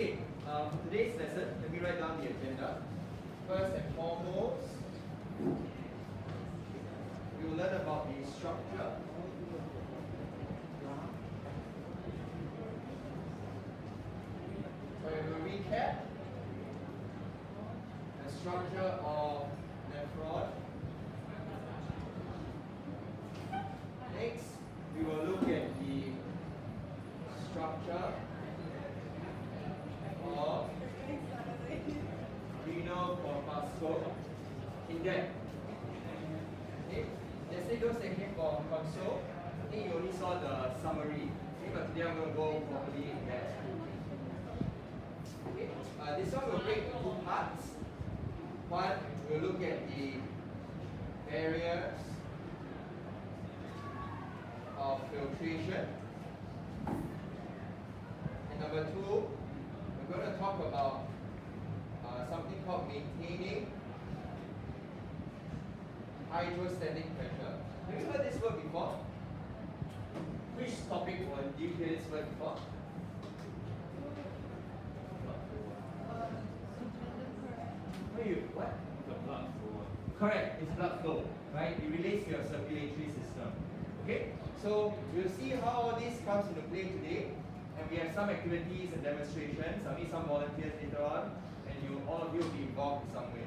Okay, for today's lesson, let me write down the agenda. First and foremost, we will learn about the structure. So we will recap the structure of nephron. Next, we will look at the structure of renal corpuscle in depth. Okay, let's say those that came for console, I think you only saw the summary. Okay, but today I'm going to go properly in depth. Okay, this one will break into two parts. One, we'll look at the barriers of filtration. And number two, we're going to talk about something called maintaining hydrostatic pressure. Have you heard this word before? Which topic did you hear this word before? What? The blood flow. Correct, it's blood flow, right? It relates to your circulatory system. Okay, so we'll see how all this comes into play today, and we have some activities and demonstrations. I'll need some volunteers later on, and all of you will be involved in some way.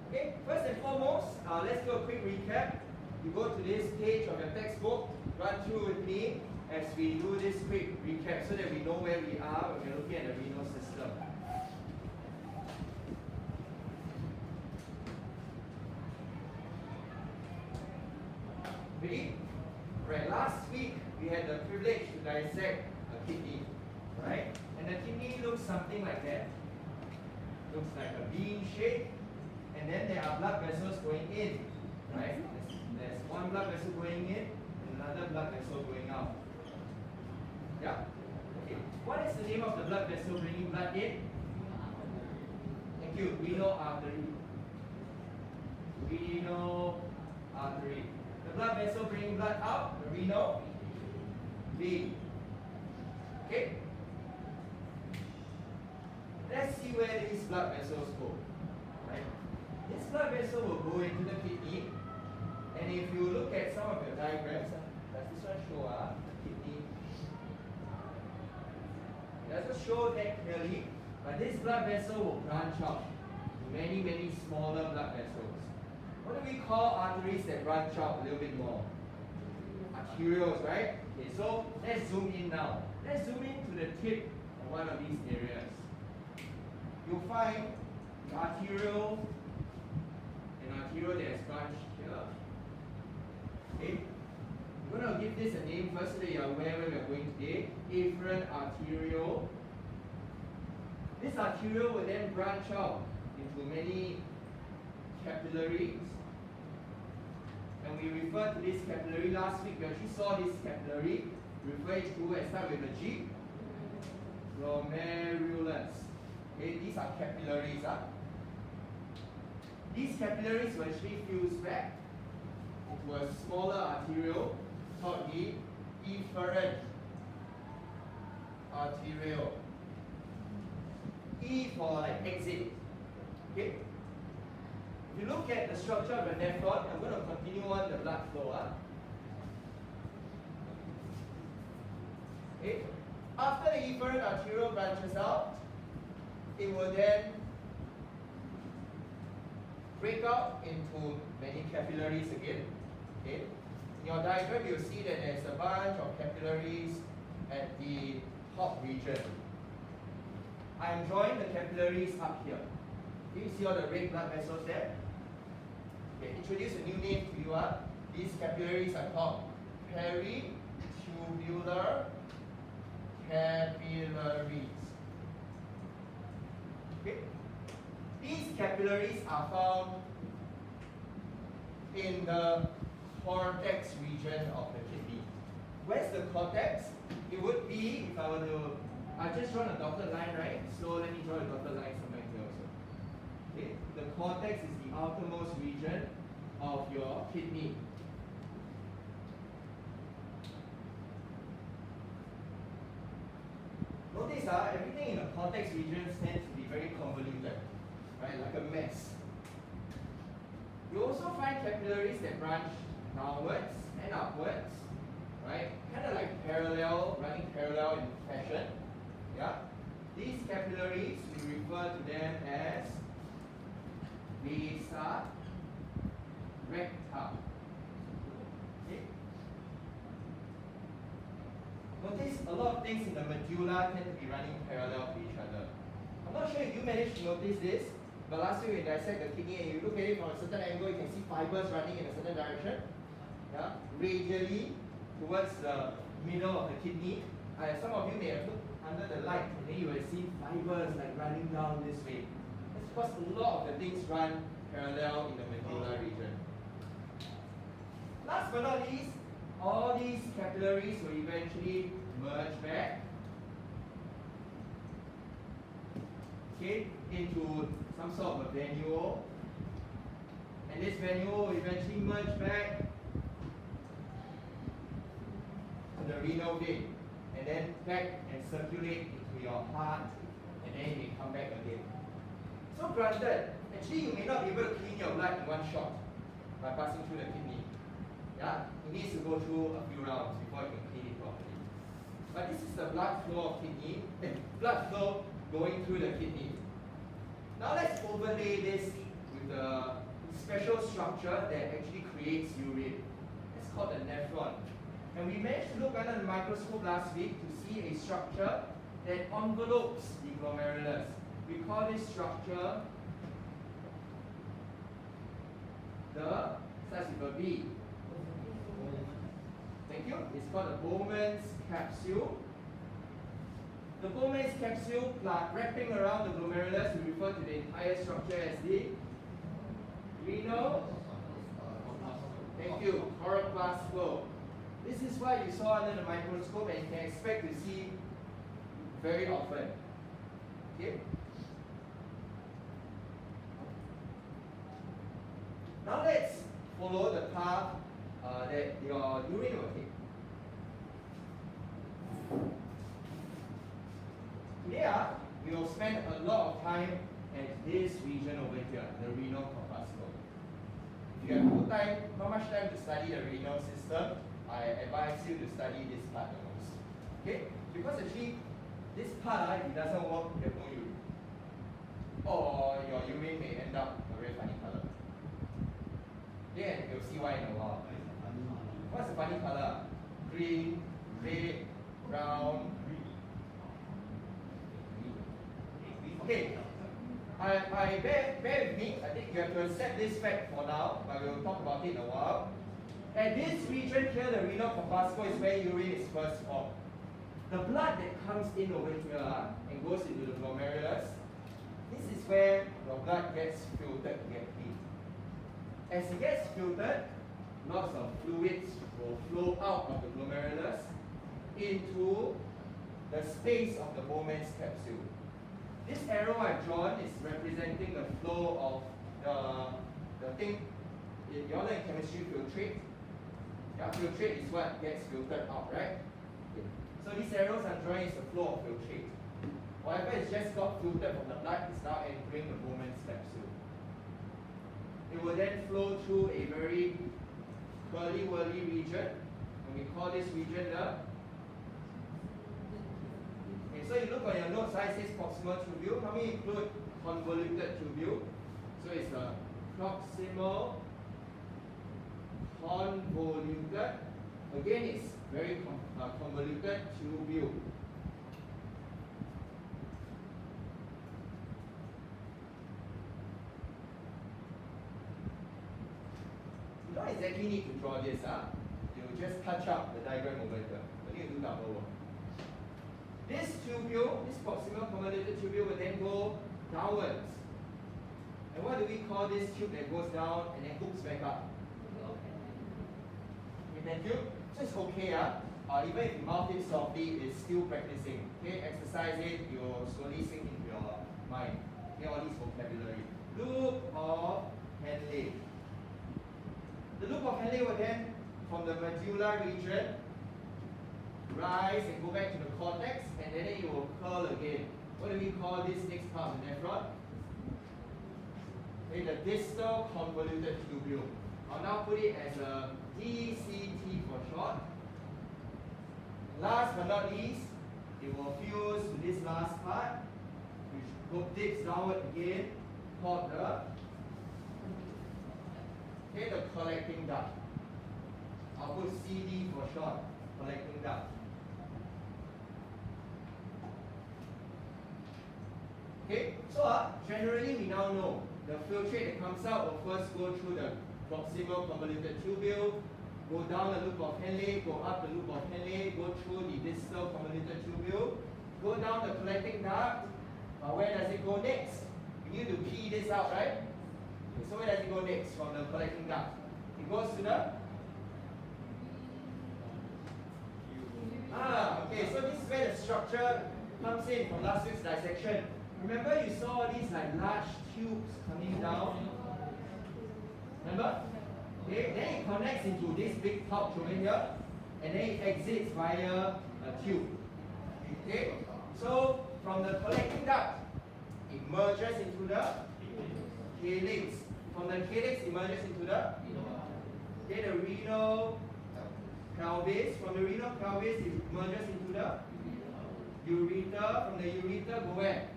Okay, first and foremost, let's do a quick recap. You go to this page of your textbook, run through with me as we do this quick recap so that we know where we are when we're looking at the renal system. Ready? Right, last week we had the privilege to dissect a kidney, right? And the kidney looks something like that. Looks like a bean shape, and then there are blood vessels going in, right? There's one blood vessel going in and another blood vessel going out. Yeah? Okay. What is the name of the blood vessel bringing blood in? Thank you. Renal artery. Renal artery. The blood vessel bringing blood out, the renal vein. Okay? Let's see where these blood vessels go. Right? This blood vessel will go into the kidney, and if you look at some of your diagrams, does this one show the kidney? It doesn't show that clearly, but this blood vessel will branch out to many, many smaller blood vessels. What do we call arteries that branch out a little bit more? Arterioles, right? Okay, so let's zoom in now. Let's zoom in to the tip of one of these areas. You'll find the arteriole and arteriole that is branched here. Okay? I'm going to give this a name first so that you're aware where we're going today. Afferent arteriole. This arteriole will then branch out into many capillaries. And we referred to this capillary last week. We actually saw this capillary. Refer it to and start with a G. Glomerulus. Okay, these are capillaries. These capillaries will actually fuse back into a smaller arteriole called the efferent arteriole. E for like exit. Okay. If you look at the structure of the nephron, I'm going to continue on the blood flow. Okay. After the efferent arteriole branches out, it will then break out into many capillaries again. Okay. In your diagram, you'll see that there's a bunch of capillaries at the top region. I'm drawing the capillaries up here. Okay, you see all the red blood vessels there? Okay, introduce a new name to you. These capillaries are called peritubular capillaries. Okay? These capillaries are found in the cortex region of the kidney. Where's the cortex? It would be, if I were to, I just drawn a dotted line, right? So let me draw a dotted line somewhere here also. Okay? The cortex is the outermost region of your kidney. Notice everything in the cortex regions tends to be very convoluted, right? Like a mess. You also find capillaries that branch downwards and upwards, right? Kind of like parallel, running parallel in fashion. Yeah? These capillaries, we refer to them as vasa recta. Okay? Notice a lot of things in the medulla tend to be running parallel to each other. I'm not sure if you managed to notice this, but last week we dissect the kidney and you look at it from a certain angle, you can see fibers running in a certain direction. Yeah? Radially towards the middle of the kidney. Some of you may have looked under the light and then you will see fibers like running down this way. That's because a lot of the things run parallel in the medulla region. Last but not least, all these capillaries will eventually merge back, okay, into some sort of a venule, and this venule will eventually merge back to the renal vein, and then back and circulate into your heart, and then it may come back again. So granted, actually you may not be able to clean your blood in one shot by passing through the kidney. Yeah? It needs to go through a few rounds before you can clean it properly. But this is the blood flow of kidney, blood flow going through the kidney. Now let's overlay this with the special structure that actually creates urine. It's called the nephron. And we managed to look under the microscope last week to see a structure that envelopes the glomerulus. We call this structure starts with a B. Thank you. It's called the Bowman's capsule. The Bowman's capsule wrapping around the glomerulus, we refer to the entire structure as the renal. Thank you. Corpuscle. This is what you saw under the microscope and you can expect to see very often. Okay? Now let's follow the path that your urine will take. Today, we will spend a lot of time at this region over here, the renal corpuscle. If you have not much time to study the renal system, I advise you to study this part the most. Okay? Because actually, this part, if it doesn't work, you have no urine. Or your urine may end up a very funny color. Okay, and you'll see why in a while. What's the funny color? Green, red, brown. Okay, bear with me. I think you have to accept this fact for now, but we'll talk about it in a while. At this region here, the renal corpuscle is where urine is first formed. The blood that comes in over here and goes into the glomerulus, this is where your blood gets filtered to get clean. As it gets filtered, lots of fluids will flow out of the glomerulus into the space of the Bowman's capsule. This arrow I've drawn is representing the flow of the thing. You all in chemistry, filtrate. Yeah, filtrate is what gets filtered out, right? Okay. So these arrows I'm drawing is the flow of filtrate. Whatever is just got filtered from the blood is now entering the Bowman's capsule. It will then flow through a very curly-whirly region, and we call this region the. Okay, so you look on your notes, it says proximal tubule. How many include convoluted tubule? So it's a proximal convoluted. Again, it's very convoluted tubule. You don't exactly need to draw this, you just touch up the diagram over here. But you do double work. This tubule, this proximal convoluted tubule will then go downwards. And what do we call this tube that goes down and then hooks back up? Okay, thank you. So it's okay, even if you mouth it softly, it's still practicing. Okay, exercise it, you'll slowly sink into your mind. Okay, all these vocabulary. Loop of Henle. The loop of Henle will then, from the medulla region, rise and go back to the cortex, and then it will curl again. What do we call this next part of the nephron? Okay, the distal convoluted tubule. I'll now put it as a DCT for short. Last but not least, it will fuse to this last part, which dips downward again, called the collecting duct. I'll put CD for short, collecting duct. Okay, so generally we now know the filtrate that comes out will first go through the proximal convoluted tubule, go down the loop of Henle, go up the loop of Henle, go through the distal convoluted tubule, go down the collecting duct. Where does it go next? We need to pee this out, right? Okay, so where does it go next from the collecting duct? It goes to the okay, so this is where the structure comes in from last week's dissection. Remember you saw these like large tubes coming down? Remember? Okay, then it connects into this big pouch over here, and then it exits via a tube. Okay, so from the collecting duct, it merges into the calyx. From the calyx, it merges into the renal pelvis. From the renal pelvis, it merges into the ureter. From the ureter, go where?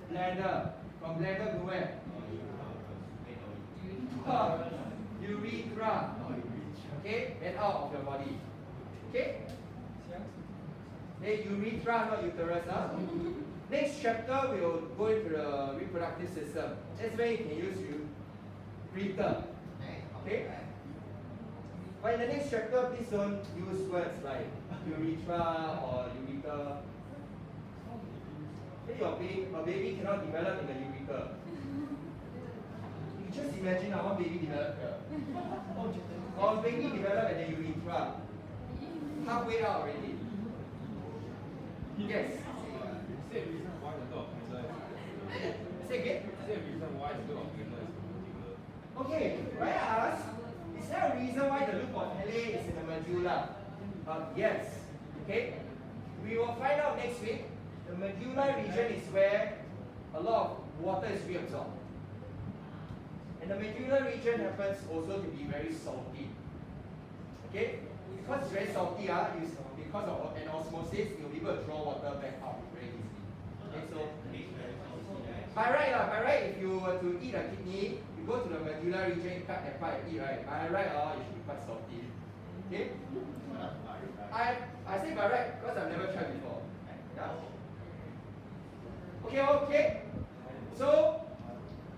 Bladder. From bladder, go where? Urethra. Okay, and out of your body. Okay? Hey, urethra, not uterus. Next chapter, we'll go into the reproductive system. That's where you can use ureter. Okay? But in the next chapter, please don't use words like urethra or ureter. A baby cannot develop in the urethra. You just imagine how one baby developed here. Or a baby developed at the urethra. Halfway out already. Yes. Is there a reason why the dog is Say again? Is there a reason why the dog is particular? Okay, right ask, is there a reason why the loop of Henle is in the medulla? Yes. Okay? We will find out next week. The medulla region is where a lot of water is reabsorbed. And the medulla region happens also to be very salty. Okay? Because it's very salty, because of an osmosis, you'll be able to draw water back out very easily. Okay, so by right, if you were to eat a kidney, you go to the medulla region, cut that part and eat, right? By right, it should be quite salty. Okay? I say by right because I've never tried before. Yeah? Okay. So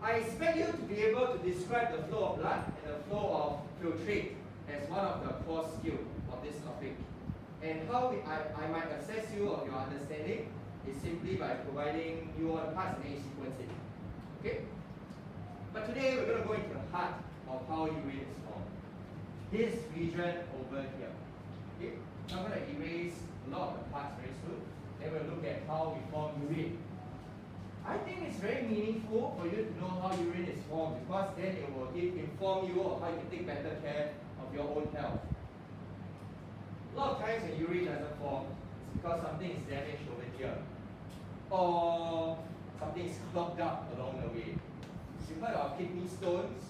I expect you to be able to describe the flow of blood and the flow of filtrate as one of the core skills of this topic. And how I might assess you of your understanding is simply by providing you all the parts and then you sequence it. Okay? But today we're going to go into the heart of how urine is formed. This region over here. Okay? I'm going to erase a lot of the parts very soon. Then we'll look at how we form urine. I think it's very meaningful for you to know how urine is formed because then it will inform you of how you can take better care of your own health. A lot of times when urine doesn't form, it's because something is damaged over here. Or something is clogged up along the way. You've heard of kidney stones?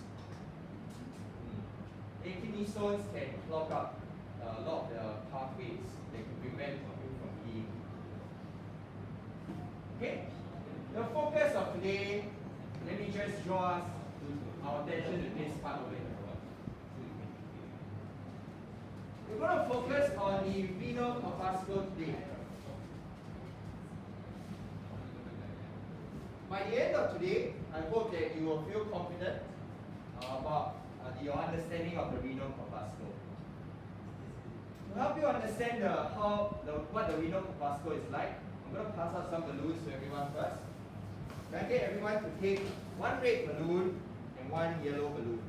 Kidney stones can clog up a lot of the pathways that can prevent you from peeing. Okay? The focus of today, let me just draw our attention to this part of it. We're going to focus on the renal corpuscle today. By the end of today, I hope that you will feel confident about your understanding of the renal corpuscle. To help you understand what the renal corpuscle is like, I'm going to pass out some balloons to everyone first. Can I get everyone to take one red balloon and one yellow balloon?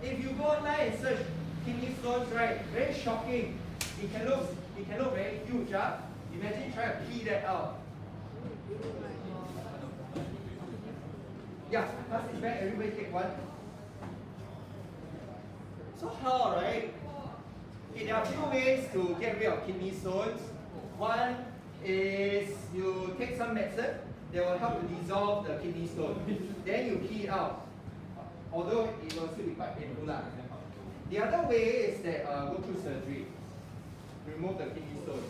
If you go online and search kidney stones, right, very shocking. It can look very huge. Imagine trying to pee that out. Yeah, pass it back. Everybody take one. So how, right? Okay, there are two ways to get rid of kidney stones. One is you take some medicine that will help to dissolve the kidney stone. Then you pee it out. Although it will still be quite painful. The other way is that go through surgery. Remove the kidney stone.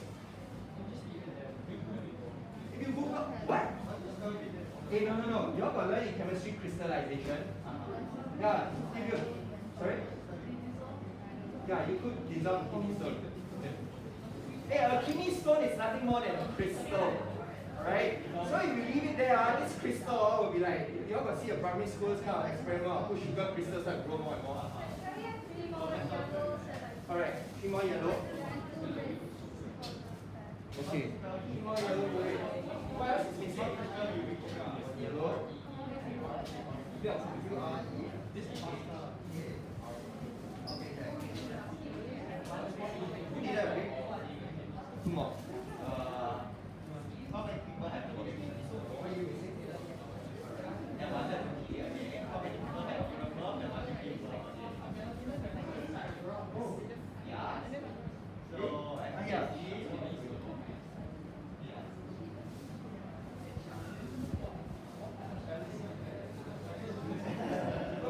If you Google, what? Hey, no. You all got learn in chemistry crystallization. Yeah, if you, sorry? Yeah, you could dissolve the kidney stone. Hey, a kidney stone is nothing more than a crystal. Alright? So if you leave it there, this crystal will be like, you all got see a primary school's kind of experiment, put sugar crystals that grow more and more. Alright, 3 more yellow. Okay, 3 more yellow. What else is missing? Yellow. Who did that, right? 2 more. What are you missing?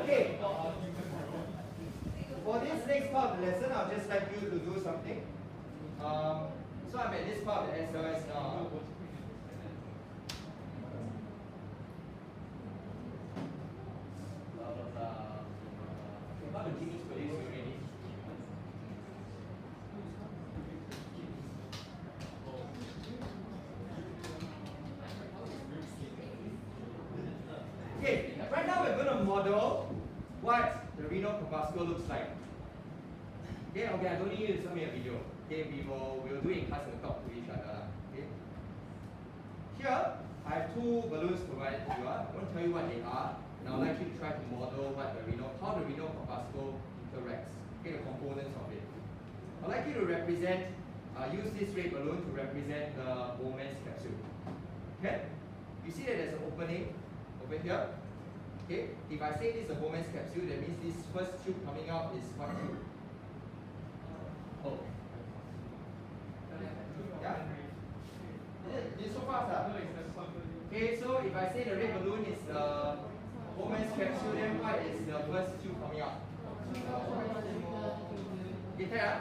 Okay. For this next part of the lesson, I'll just like you to do something. So I'm at this part of the SOS now. How do kidneys produce urine? Okay, right now we're going to model what the renal corpuscle looks like. Okay, I don't need you to send me a video. Okay, we'll do it in class and talk to each other. Okay. Here, I have 2 balloons provided to you. I won't tell you what they are, and I would like you to try to model how the renal corpuscle interacts. Okay, the components of it. I'd like you to represent, use this red balloon to represent the Bowman's capsule. Okay? You see that there's an opening over here. Okay? If I say this is a Bowman's capsule, that means this first tube coming out is what tube? Oh. Yeah? This is so fast. Okay, so if I say the red balloon is the Bowman's capsule, then what is the first tube coming out?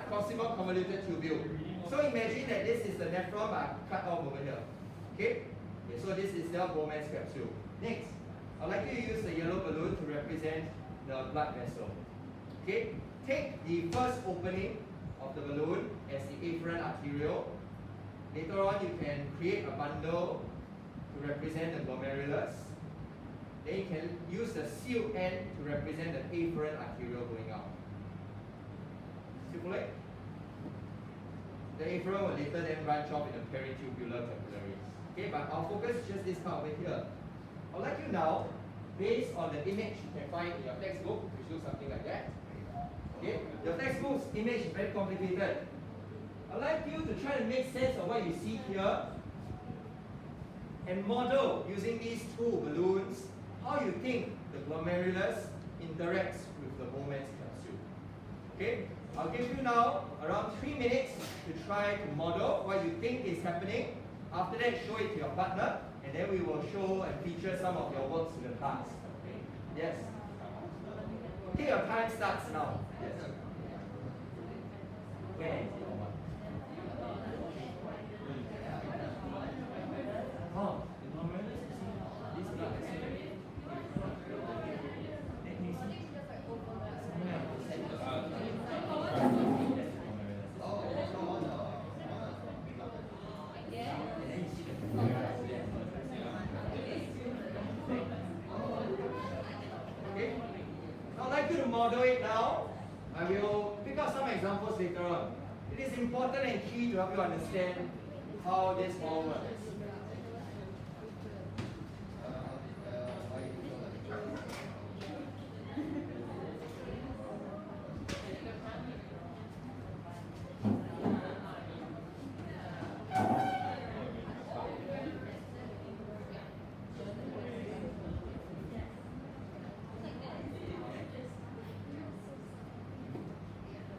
Proximal convoluted tubule. So imagine that this is the nephron, but I cut off over here. Okay? So this is the Bowman's capsule. Next, I'd like you to use the yellow balloon to represent the blood vessel. Okay? Take the first opening of the balloon as the afferent arteriole. Later on, you can create a bundle to represent the glomerulus. Then you can use the sealed end to represent the afferent arteriole going out. Simple. The afferent will later then branch off in the peritubular capillaries. Okay, but our focus is just this part over here. I'd like you now, based on the image you can find in your textbook, which looks something like that. Okay, your textbook's image is very complicated. I'd like you to try to make sense of what you see here and model using these 2 balloons how you think the glomerulus interacts with the Bowman's capsule. Okay, I'll give you now around 3 minutes to try to model what you think is happening. After that, show it to your partner, and then we will show and feature some of your works in the class. Okay? Yes? Okay, your time starts now. Yes. Okay. Oh, the glomerulus is this blood vessel. Model it now. I will pick up some examples later on. It is important and key to help you understand how this all works.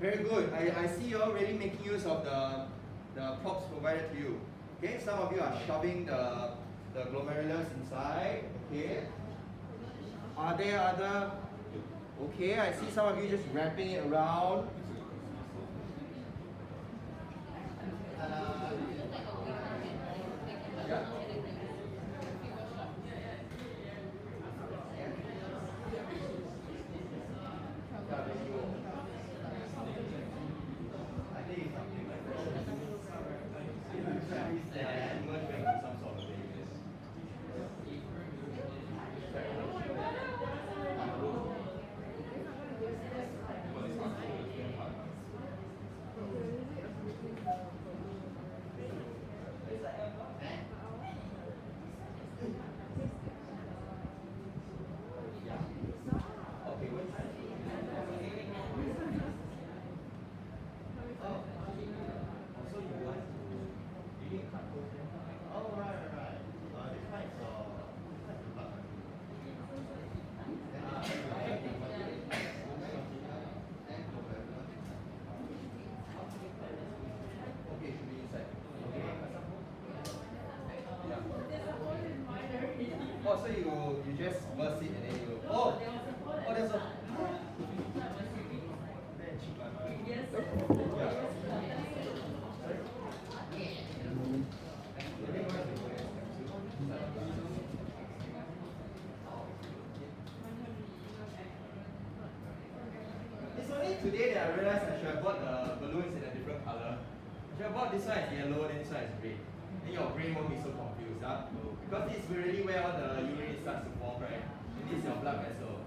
Very good. I see you all really making use of the props provided to you. Okay, some of you are shoving the glomerulus inside. Okay. Are there other? Okay, I see some of you just wrapping it around. Yeah. Oh, so you just burst it and then you there's a yes. It's only today that I realized I should have bought the balloons in a different color. I should have bought this one is yellow, then this one is red. Then your brain won't be so confused, huh? Because this is really where all the urine starts to form, right? And this is your blood vessel.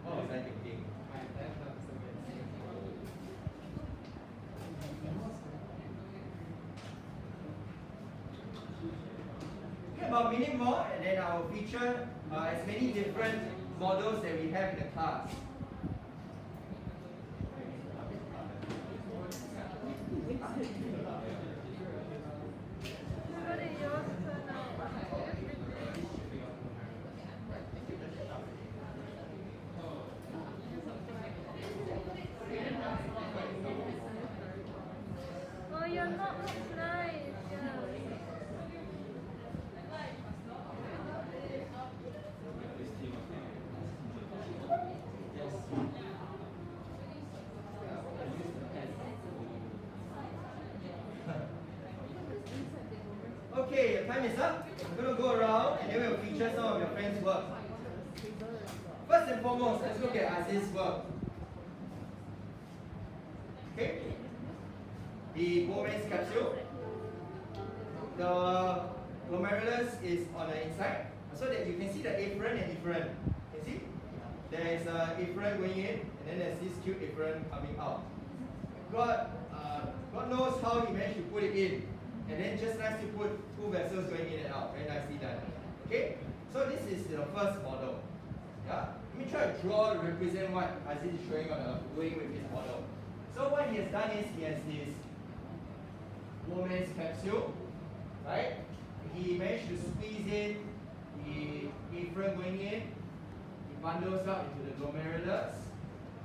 What was I thinking? Okay, about a minute more, and then I will feature as many different models that we have in the class. Oh, you're not nice. Okay, your time is up. I'm going to go around and then we'll feature some of your friends' work. First and foremost, let's look at Aziz's work. Okay? The Bowman's capsule. The glomerulus is on the inside, so that you can see the afferent and efferent. You see? There is a afferent going in, and then there's this cute efferent coming out. God knows how he managed to put it in. And then just nice to put two vessels going in and out. Very nicely done. Okay? So this is the first model. Yeah? Let me try to draw to represent what Aziz is showing doing with his model. So what he has done is he has this Bowman's capsule, right? He managed to squeeze in the afferent going in. He bundles up into the glomerulus,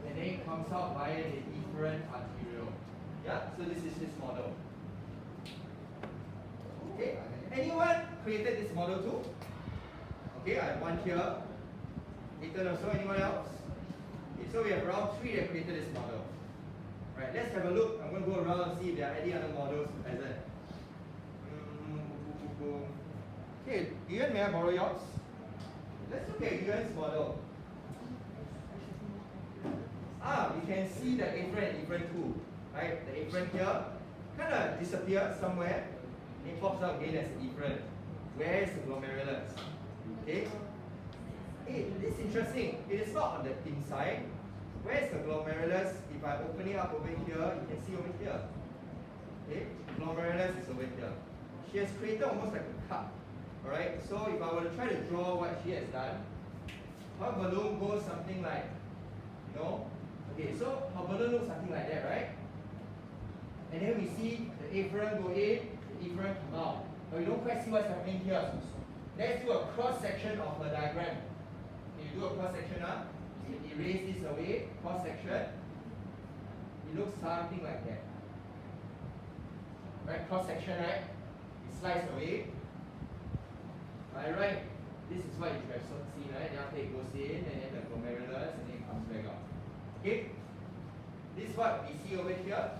and then it comes out via the efferent arteriole. Yeah? So this is his model. Okay, anyone created this model too? Okay, I have one here. Ethan also, anyone else? Okay, so we have around 3 that created this model. Right, let's have a look. I'm going to go around and see if there are any other models present. Okay, Yuan, may I borrow yours? Let's look at Yuan's model. We can see the afferent and efferent too. Right, the afferent here kind of disappeared somewhere. It pops out again as efferent. Where is the glomerulus? Okay. Hey, this is interesting. It is not on the inside. Where is the glomerulus? If I open it up over here, you can see over here. Okay, glomerulus is over here. She has created almost like a cup. Alright, so if I were to try to draw what she has done, her balloon goes something like, okay, so her balloon looks something like that, right? And then we see the afferent go in, efferent come out. But we don't quite see what's happening here. Let's do a cross section of the diagram. Can you do a cross section now? Erase this away, cross section. it looks something like that. Right, cross section, right? It slices away. Right, this is what you have seen, right? Then after it goes in, and then the glomerulus, and then it comes back out. Okay? This is what we see over here.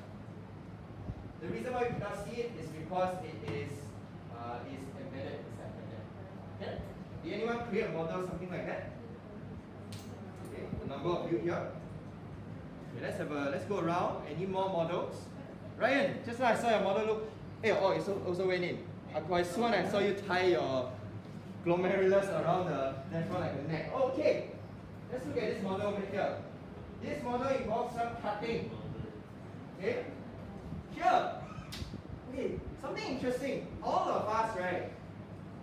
The reason why we cannot see it is because it is embedded inside like that. Okay? Did anyone create a model something like that? Okay, a number of you here. Okay, let's go around. Any more models? Ryan, just now I saw your model look. Hey, oh, it also went in. I saw you tie your glomerulus around the nephron like a neck. Oh, okay. Let's look at this model over here. This model involves some cutting. Okay? Here. Okay, something interesting. All of us, right,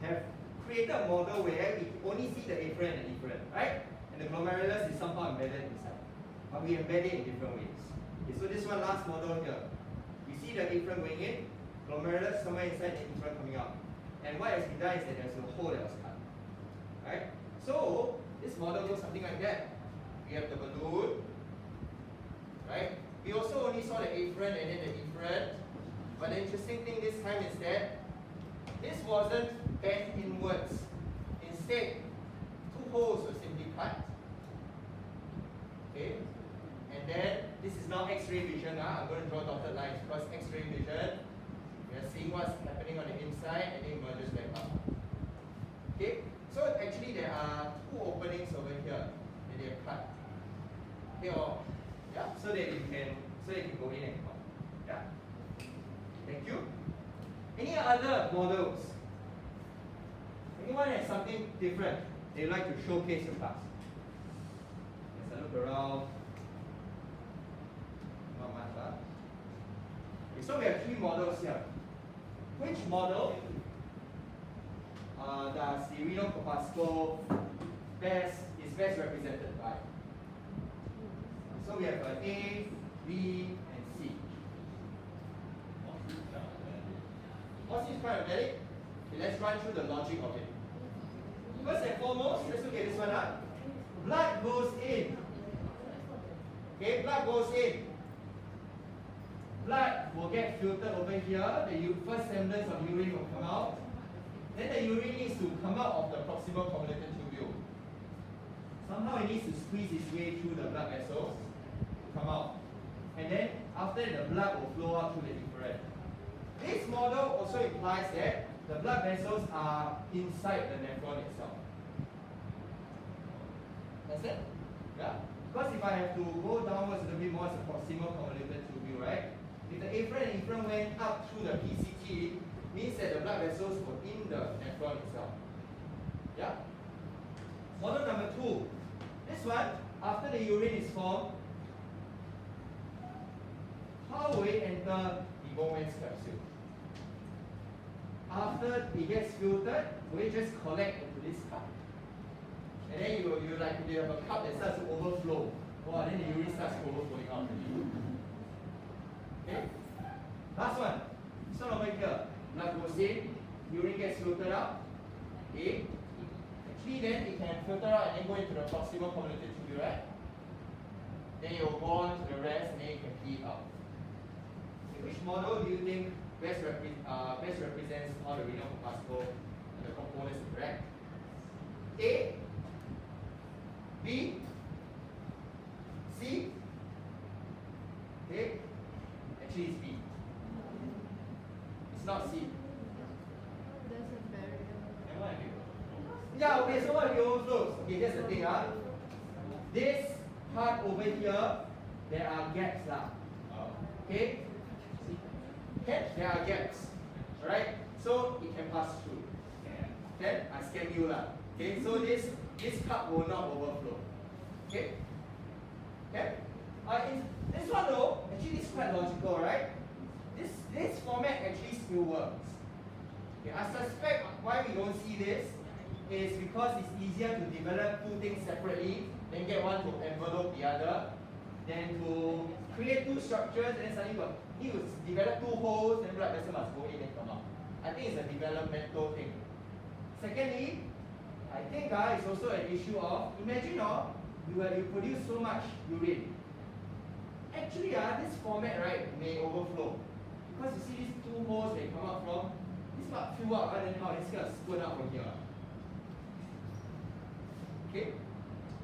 have created a model where we only see the afferent and efferent, right? And the glomerulus is somehow embedded inside. But we embed it in different ways. Okay, so this one last model here. We see the afferent going in, glomerulus somewhere inside, and efferent coming out. And what has been done is that there's a hole that was cut. Right? So this model goes something like that. We have the balloon. Right? We also only saw the afferent and then the efferent. But the interesting thing this time is that this wasn't bent inwards. Instead, two holes were simply cut. Okay? And then this is now X-ray vision. I'm going to draw dotted lines because X-ray vision, we are seeing what's happening on the inside and then merges back up. Okay? So actually there are two openings over here that they have cut. Okay, yeah, so that you can go in and come out. Yeah. Thank you. Any other models? Anyone has something different they'd like to showcase in class? Let's look around. Not much, huh? Okay, so we have three models here. Which model does the renal corpuscle is best represented by? So we have A, B, and C. What seems quite embedded? Okay, let's run through the logic of it. First and foremost, let's look at this one up. Blood goes in. Okay, blood goes in. Blood will get filtered over here. The first semblance of urine will come out. Then the urine needs to come out of the proximal convoluted tubule. Somehow it needs to squeeze its way through the blood vessels to come out. And then after that, the blood will flow out through the efferent. This model also implies that the blood vessels are inside the nephron itself. That's it? Yeah? Because if I have to go downwards a little bit more, it's a proximal convoluted tubule, right? If the afferent and efferent went up through the PCT, means that the blood vessels were in the nephron itself. Yeah? Model number 2. This one, after the urine is formed, how will it enter the Bowman's capsule? After it gets filtered, will it just collect into this cup? And then you have a cup that starts to overflow. Oh, and then the urine starts overflowing out. Okay? Last one. This one over here. Blood goes in, urine gets filtered out. Okay? Actually, then it can filter out and then go into the proximal convoluted tubule, right? Then it will go on to the rest and then you can pee it out. Okay, which model do you think best represents how the renal corpuscle and the components interact? A, B, C, okay? Actually it's B. It's not C. There's a barrier. Yeah, okay, so what if it overflows? Okay, here's the thing, this part over here, there are gaps, okay? Okay, there are gaps, alright? So it can pass through. Okay, I scam you lah. Okay, so this cup will not overflow. Okay? Okay? In this one though, actually this is quite logical, right? This format actually still works. Okay, I suspect why we don't see this is because it's easier to develop two things separately, then get one to envelope the other, than to create two structures and then suddenly you develop two holes and blood vessel must go in and come out. I think it's a developmental thing. Secondly, I think it's also an issue of, imagine you produce so much urine Actually, this format, right, may overflow. Because you see these two holes they come out from, this part fill up, and then how this gonna spoon out from here. Okay?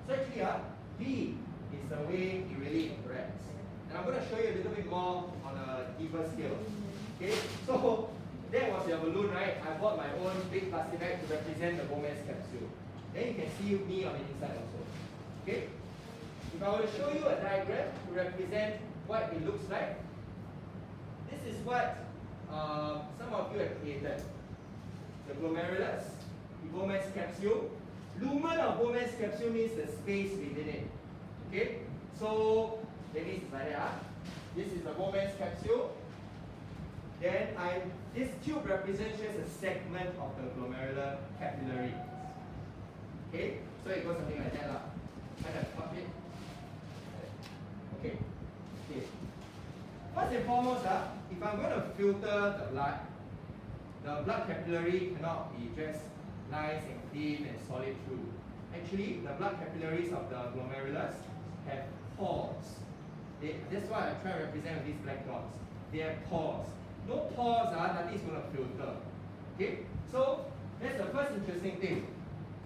So actually, B is the way it really interacts. And I'm going to show you a little bit more on a deeper scale. Okay? So that was your balloon, right? I bought my own big plastic bag to represent the Bowman's capsule. Then you can see me on the inside also. Okay? If I were to show you a diagram to represent what it looks like, this is what some of you have created. The glomerulus, the Bowman's capsule. Lumen of Bowman's capsule means the space within it. Okay? So that means it's like that. This is the Bowman's capsule. Then this tube represents just a segment of the glomerular capillary. Okay? So it goes something like that. Kind of pop it. Okay. Okay. First and foremost, if I'm going to filter the blood capillary cannot be just nice and clean and solid through. Actually, the blood capillaries of the glomerulus have pores. That's why I try to represent with these black dots. They have pores. No pores, nothing is going to filter. Okay? So, that's the first interesting thing.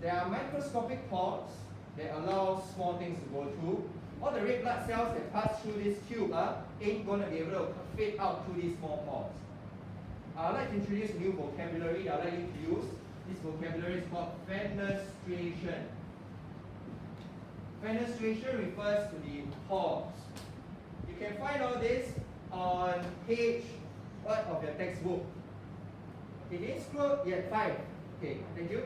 There are microscopic pores that allow small things to go through. All the red blood cells that pass through this tube ain't going to be able to fit out through these small pores. I'd like to introduce a new vocabulary that I'd like you to use. This vocabulary is called fenestration. Fenestration refers to the pores. You can find all this on page what of your textbook. Okay, can you scroll? Yeah, 5. Okay, thank you.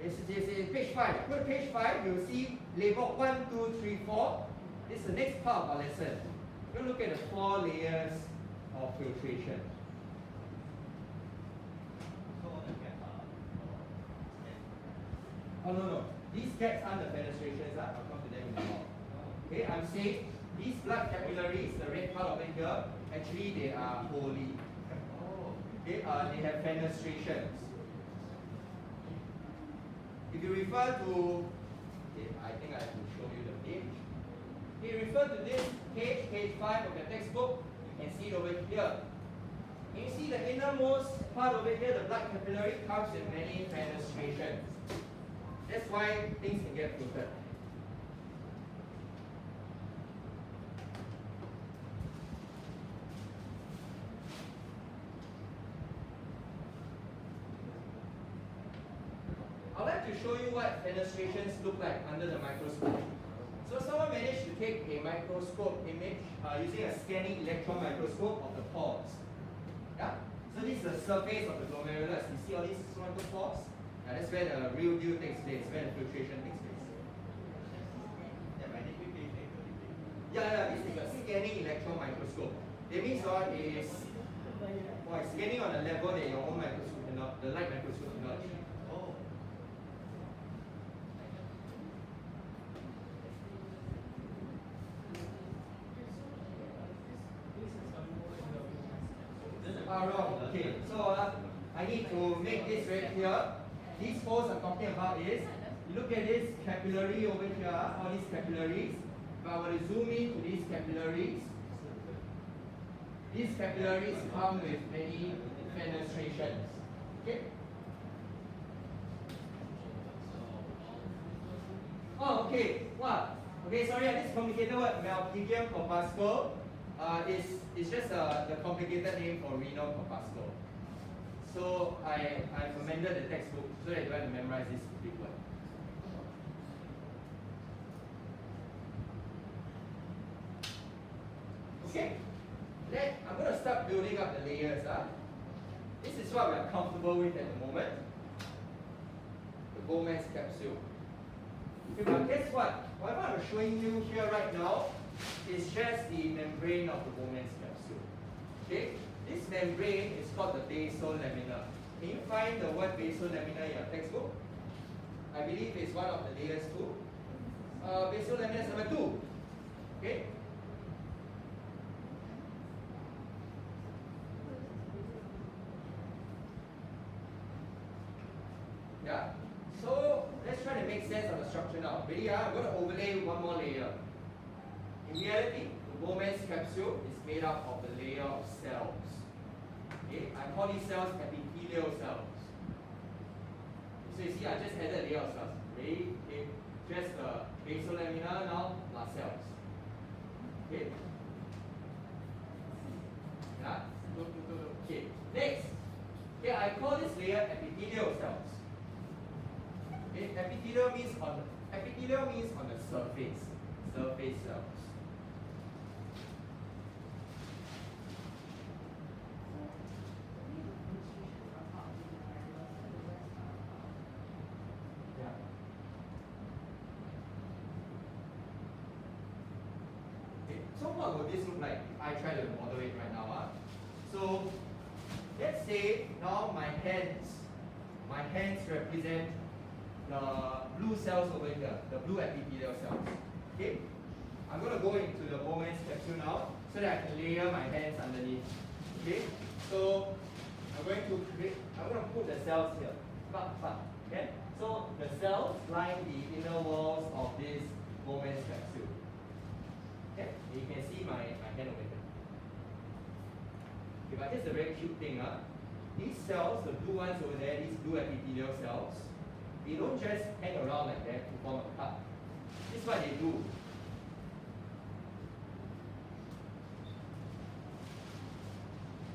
This is page 5. Go to page 5, you'll see label 1, 2, 3, 4. This is the next part of our lesson. We're going to look at the 4 layers of filtration. Oh, no. These gaps aren't the fenestrations. I'll come to them in a while. Okay, I'm saying these blood capillaries, the red part of it here, actually they are holy. Okay, they have fenestrations. If you refer to, okay, I think I have to show you the page. If you refer to this page, page 5 of your textbook, you can see it over here. Can you see the innermost part over here, the blood capillary comes with many fenestrations. That's why things can get filtered. I'd like to show you what fenestrations look like under the microscope. So someone managed to take a microscope image using a scanning electron microscope of the pores. Yeah? So this is the surface of the glomerulus. You see all these small pores? That's where the real deal takes place, where the filtration takes place. Yeah, this is a scanning electron microscope. That means it's scanning on a level that your own microscope cannot, the light microscope cannot achieve. Wrong. Okay, so I need to make this right here. These holes I'm talking about is, you look at this capillary over here, all these capillaries. If I were to zoom into these capillaries come with many fenestrations. Okay? Oh, okay. What? Okay, sorry, this complicated word, Malpighian corpuscle, is just the complicated name for renal corpuscle. So I've amended the textbook so that you don't have to memorize this big word. Okay, then I'm going to start building up the layers. This is what we're comfortable with at the moment. The Bowman's capsule. Okay, but guess what? Whatever I'm showing you here right now is just the membrane of the Bowman's capsule. Okay? This membrane is called the basal lamina. Can you find the word basal lamina in your textbook? I believe it's one of the layers too. Basal lamina is number 2. Okay? Yeah? So let's try to make sense of the structure now. Ready? I'm going to overlay one more layer. In reality, the the Bowman's capsule is made up of a layer of cells. Okay, I call these cells epithelial cells. So you see, I just added a layer of cells. Okay, just the basal lamina now plus cells. Okay. Yeah. Okay. Next. Okay, I call this layer epithelial cells. Okay, epithelial means on the surface. Surface cells. Yeah. Okay, so what would this look like if I try to model it right now? So let's say now my hands represent the blue cells over here, the blue epithelial cells. Okay? I'm going to go into the Bowman's capsule now so that I can layer my hands underneath. Okay? So I'm going to put the cells here. Okay? So the cells line the inner walls of this Bowman's capsule. Okay? You can see my hand over here. Okay, but here's the very cute thing. These cells, the blue ones over there, these blue epithelial cells, they don't just hang around like that to form a cup. This is what they do.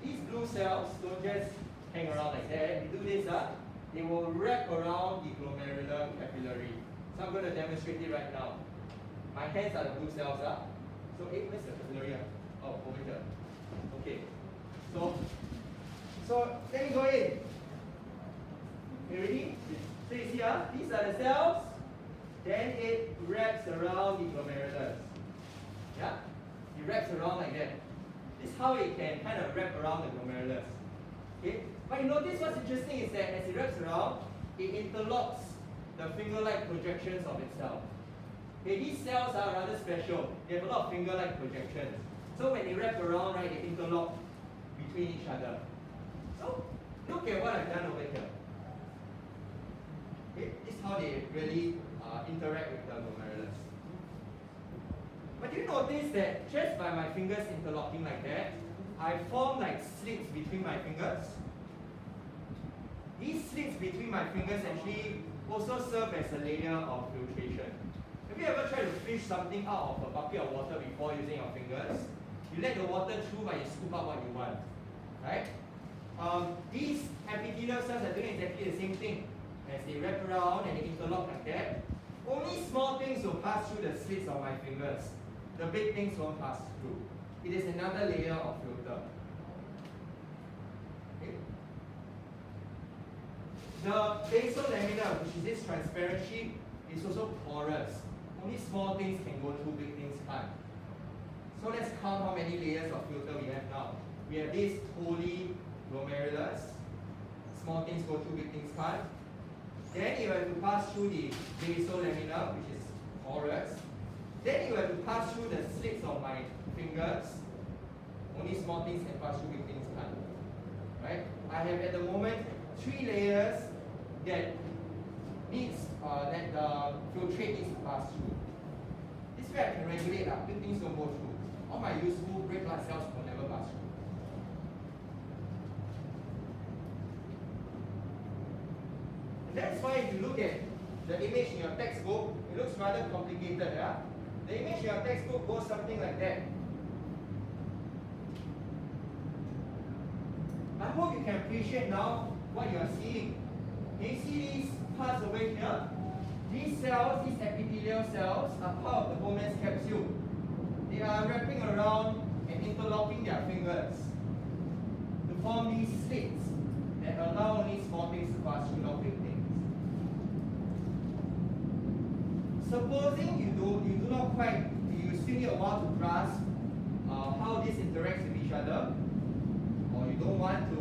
These blue cells don't just hang around like that. They do this, they will wrap around the glomerular capillary. So I'm going to demonstrate it right now. My hands are the blue cells. So where's the capillary? Oh, over here. Okay. So let me go in. You ready? So you see, these are the cells. Then it wraps around the glomerulus. Yeah? It wraps around like that. This is how it can kind of wrap around the glomerulus. Okay? But you notice what's interesting is that as it wraps around, it interlocks the finger-like projections of itself. Okay, these cells are rather special. They have a lot of finger-like projections. So when they wrap around, right, they interlock between each other. So look at what I've done over here. Okay, this is how they really interact with the glomerulus. But do you notice that just by my fingers interlocking like that, I form like slits between my fingers? These slits between my fingers actually also serve as a layer of filtration. Have you ever tried to fish something out of a bucket of water before using your fingers? You let the water through but you scoop out what you want. Right? These epithelial cells are doing exactly the same thing. As they wrap around and they interlock like that, only small things will pass through the slits of my fingers. The big things won't pass through. It is another layer of filter. Okay? The basal lamina, which is this transparent sheet, is also porous. Only small things can go through, big things can't. So let's count how many layers of filter we have now. We have this holy glomerulus. Small things go through, big things can't. Then you have to pass through the basal lamina, which is porous. Then you have to pass through the slits of my fingers. Only small things can pass through, big things can't. Right? I have at the moment 3 layers that that the filtrate needs to pass through. This way I can regulate big things don't go through. All my useful red blood cells will never pass through. And that's why if you look at the image in your textbook, it looks rather complicated. Yeah? The image in your textbook goes something like that. I hope you can appreciate now what you are seeing. Can you see these parts over here? These cells, these epithelial cells, are part of the Bowman's capsule. They are wrapping around and interlocking their fingers to form these slits that allow only small things to pass through, not big things. Supposing you still need a while to grasp how this interacts with each other, or you don't want to,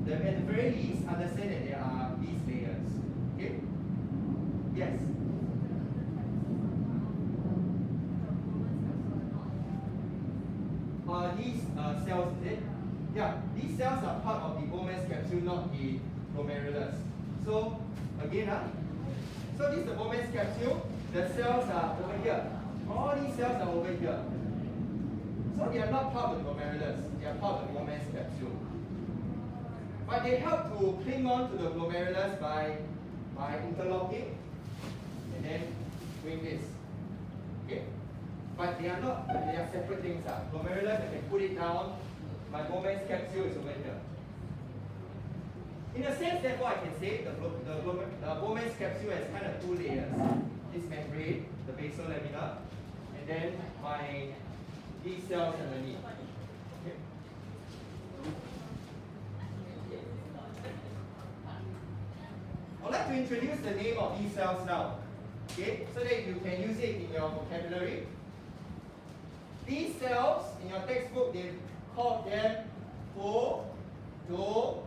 at the very least, understand that there are these layers. Okay? Yes? These cells, is it? Yeah, these cells are part of the Bowman's capsule, not the glomerulus. So, again, so this is the Bowman's capsule. The cells are over here. All these cells are over here. So they are not part of the glomerulus, they are part of the Bowman's capsule. But they help to cling on to the glomerulus by interlocking and then doing this. Okay? But they are not, they are separate things. Glomerulus, I can put it down. My Bowman's capsule is over here. In a sense, therefore, I can say the Bowman's capsule has kind of two layers. This membrane, the basal lamina, and then these cells underneath. Okay. I'd like to introduce the name of these cells now, okay, so that you can use it in your vocabulary. These cells, in your textbook, they call them podocytes.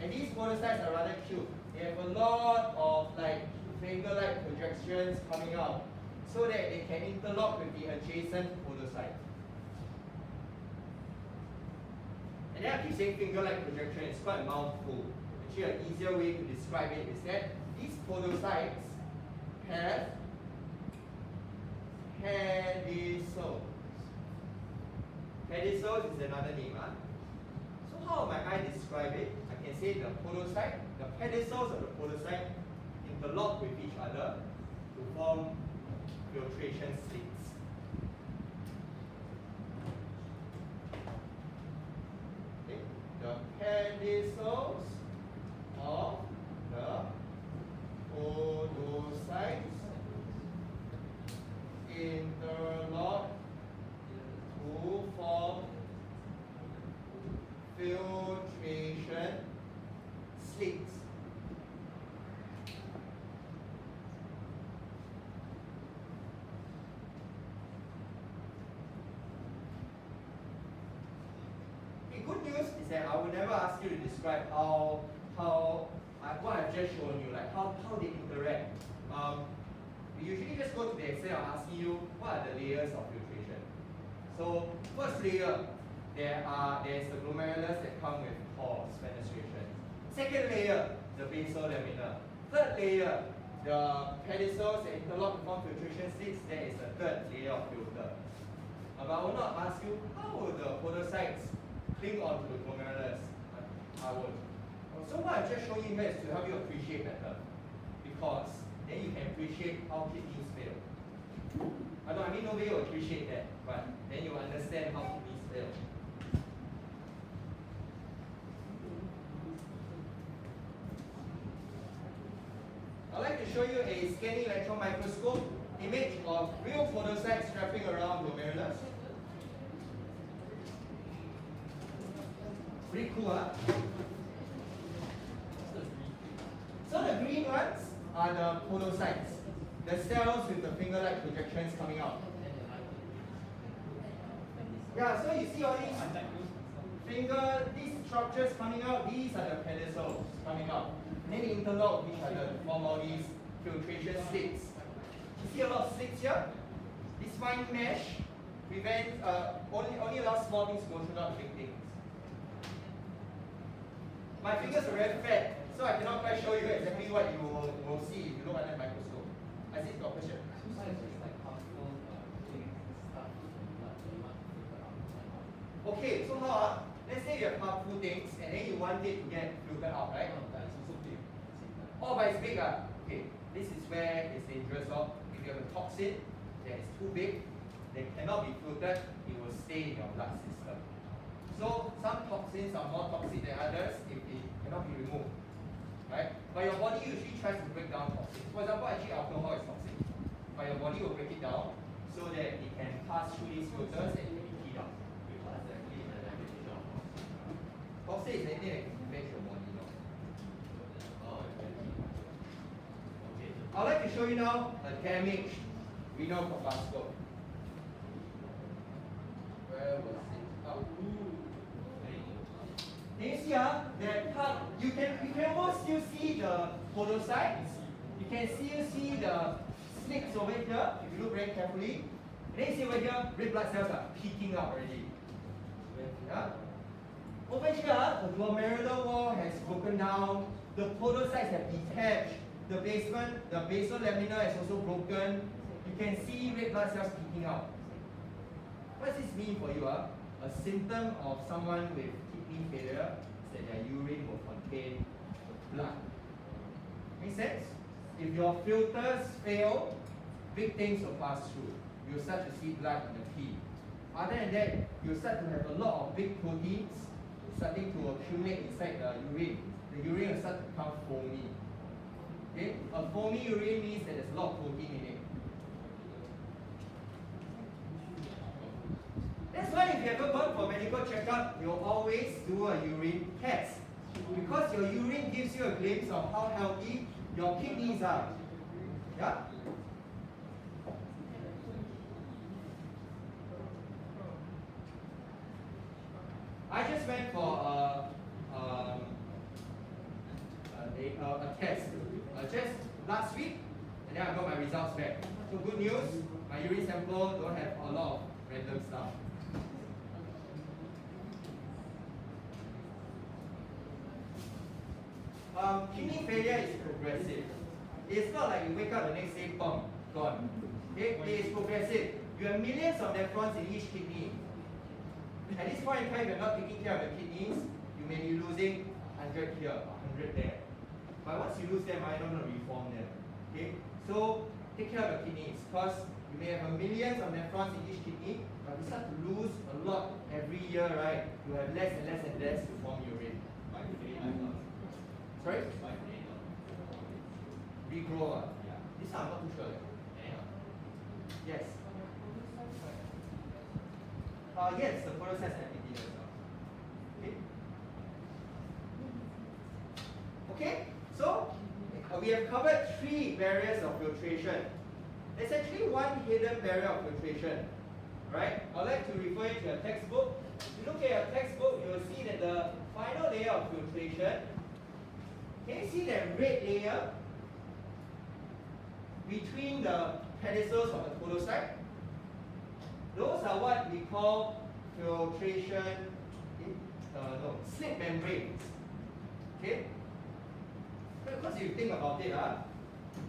And these podocytes are rather cute. They have a lot of like finger-like projections coming out so that they can interlock with the adjacent podocyte. And then I keep saying finger-like projection, it's quite a mouthful. Actually, an easier way to describe it is that these podocytes have pedicels. Pedicels is another name. So how might I describe it? I can say the podocyte, the pedicels of the podocyte interlock with each other to form filtration slits. Okay. The pedicels of the podocytes interlock to form filtration slits. The good news is that I will never ask you to describe what I've just shown you, like how they interact. We usually just go to the extent of asking you what are the layers of filtration. So first layer, there's the glomerulus that come with pores, fenestration. Second layer, the basal lamina. Third layer, the pedicels that interlock to form filtration slits. There is the third layer of filter. But I will not ask you how will the podocytes cling onto the glomerulus. I won't. So what I've just shown you here is to help you appreciate better, because then you can appreciate how kidneys fail. I mean nobody will appreciate that, but then you understand how kidneys fail. I'd like to show you a scanning electron microscope image of real podocytes wrapping around glomerulus. Pretty cool, huh? So the green ones are the podocytes, the cells with the finger-like projections coming out. Yeah, so you see all these structures coming out, these are the pedicels coming out. And then they interlock with each other to form all these filtration slits. You see a lot of slits here? This fine mesh prevents, only allows small things to go through, not big things. My fingers are very fat, so I cannot quite show you exactly what you will see if you look under the microscope. I see your question. Okay, so how? Let's say you have harmful things and then you want it to get filtered out, right? Oh, but it's big. Okay, this is where it's dangerous. If you have a toxin that is too big, that cannot be filtered, it will stay in your blood system. So some toxins are more toxic than others if it cannot be removed, right? But your body usually tries to break down toxins. For example, actually alcohol is toxic, but your body will break it down so that it can pass through these filters and heat up. Toxic is anything that can infect your body, I'd like to show you now a damaged renal corpuscle. Where was it? Oh. Can you see that part? You can almost still see the podocytes. You can still see the slits over here if you look very carefully. And then you see over here, red blood cells are peeking out already. Yeah? Over here, the glomerular wall has broken down. The podocytes have detached. The basal lamina is also broken. You you can see red blood cells peeking out. What does this mean for you? A symptom of someone with kidney failure is that their urine will contain blood. Make sense? If your filters fail, big things will pass through. You'll start to see blood in the pee. Other than that, you'll start to have a lot of big proteins starting to accumulate inside the urine. The urine will start to become foamy. Okay? A foamy urine means that there's a lot of protein in it. That's why if you ever gone for medical checkup, you'll always do a urine test. Because your urine gives you a glimpse of how healthy your kidneys are. Yeah? I just went for a test just last week, and then I got my results back. So good news, my urine sample don't have a lot of random stuff. Kidney failure is progressive. It's not like you wake up the next day, boom, gone. Okay? It is progressive. You have millions of nephrons in each kidney. At this point in time, if you're not taking care of your kidneys, you may be losing 100 here, 100 there. But once you lose them, I don't want to reform them. Okay? So take care of your kidneys, because you may have millions of nephrons in each kidney, but you start to lose a lot every year, right? You have less and less and less to form urine. Sorry? Regrow. This I'm not too sure. Yes. Yes, the process and epithelial cells. Okay, so we have covered 3 barriers of filtration. There's actually one hidden barrier of filtration. Right? I'd like to refer you to your textbook. If you look at your textbook, you will see that the final layer of filtration, can you see that red layer between the pedicels of the podocyte? Those are what we call filtration, slit membranes. Okay? Because if you think about it,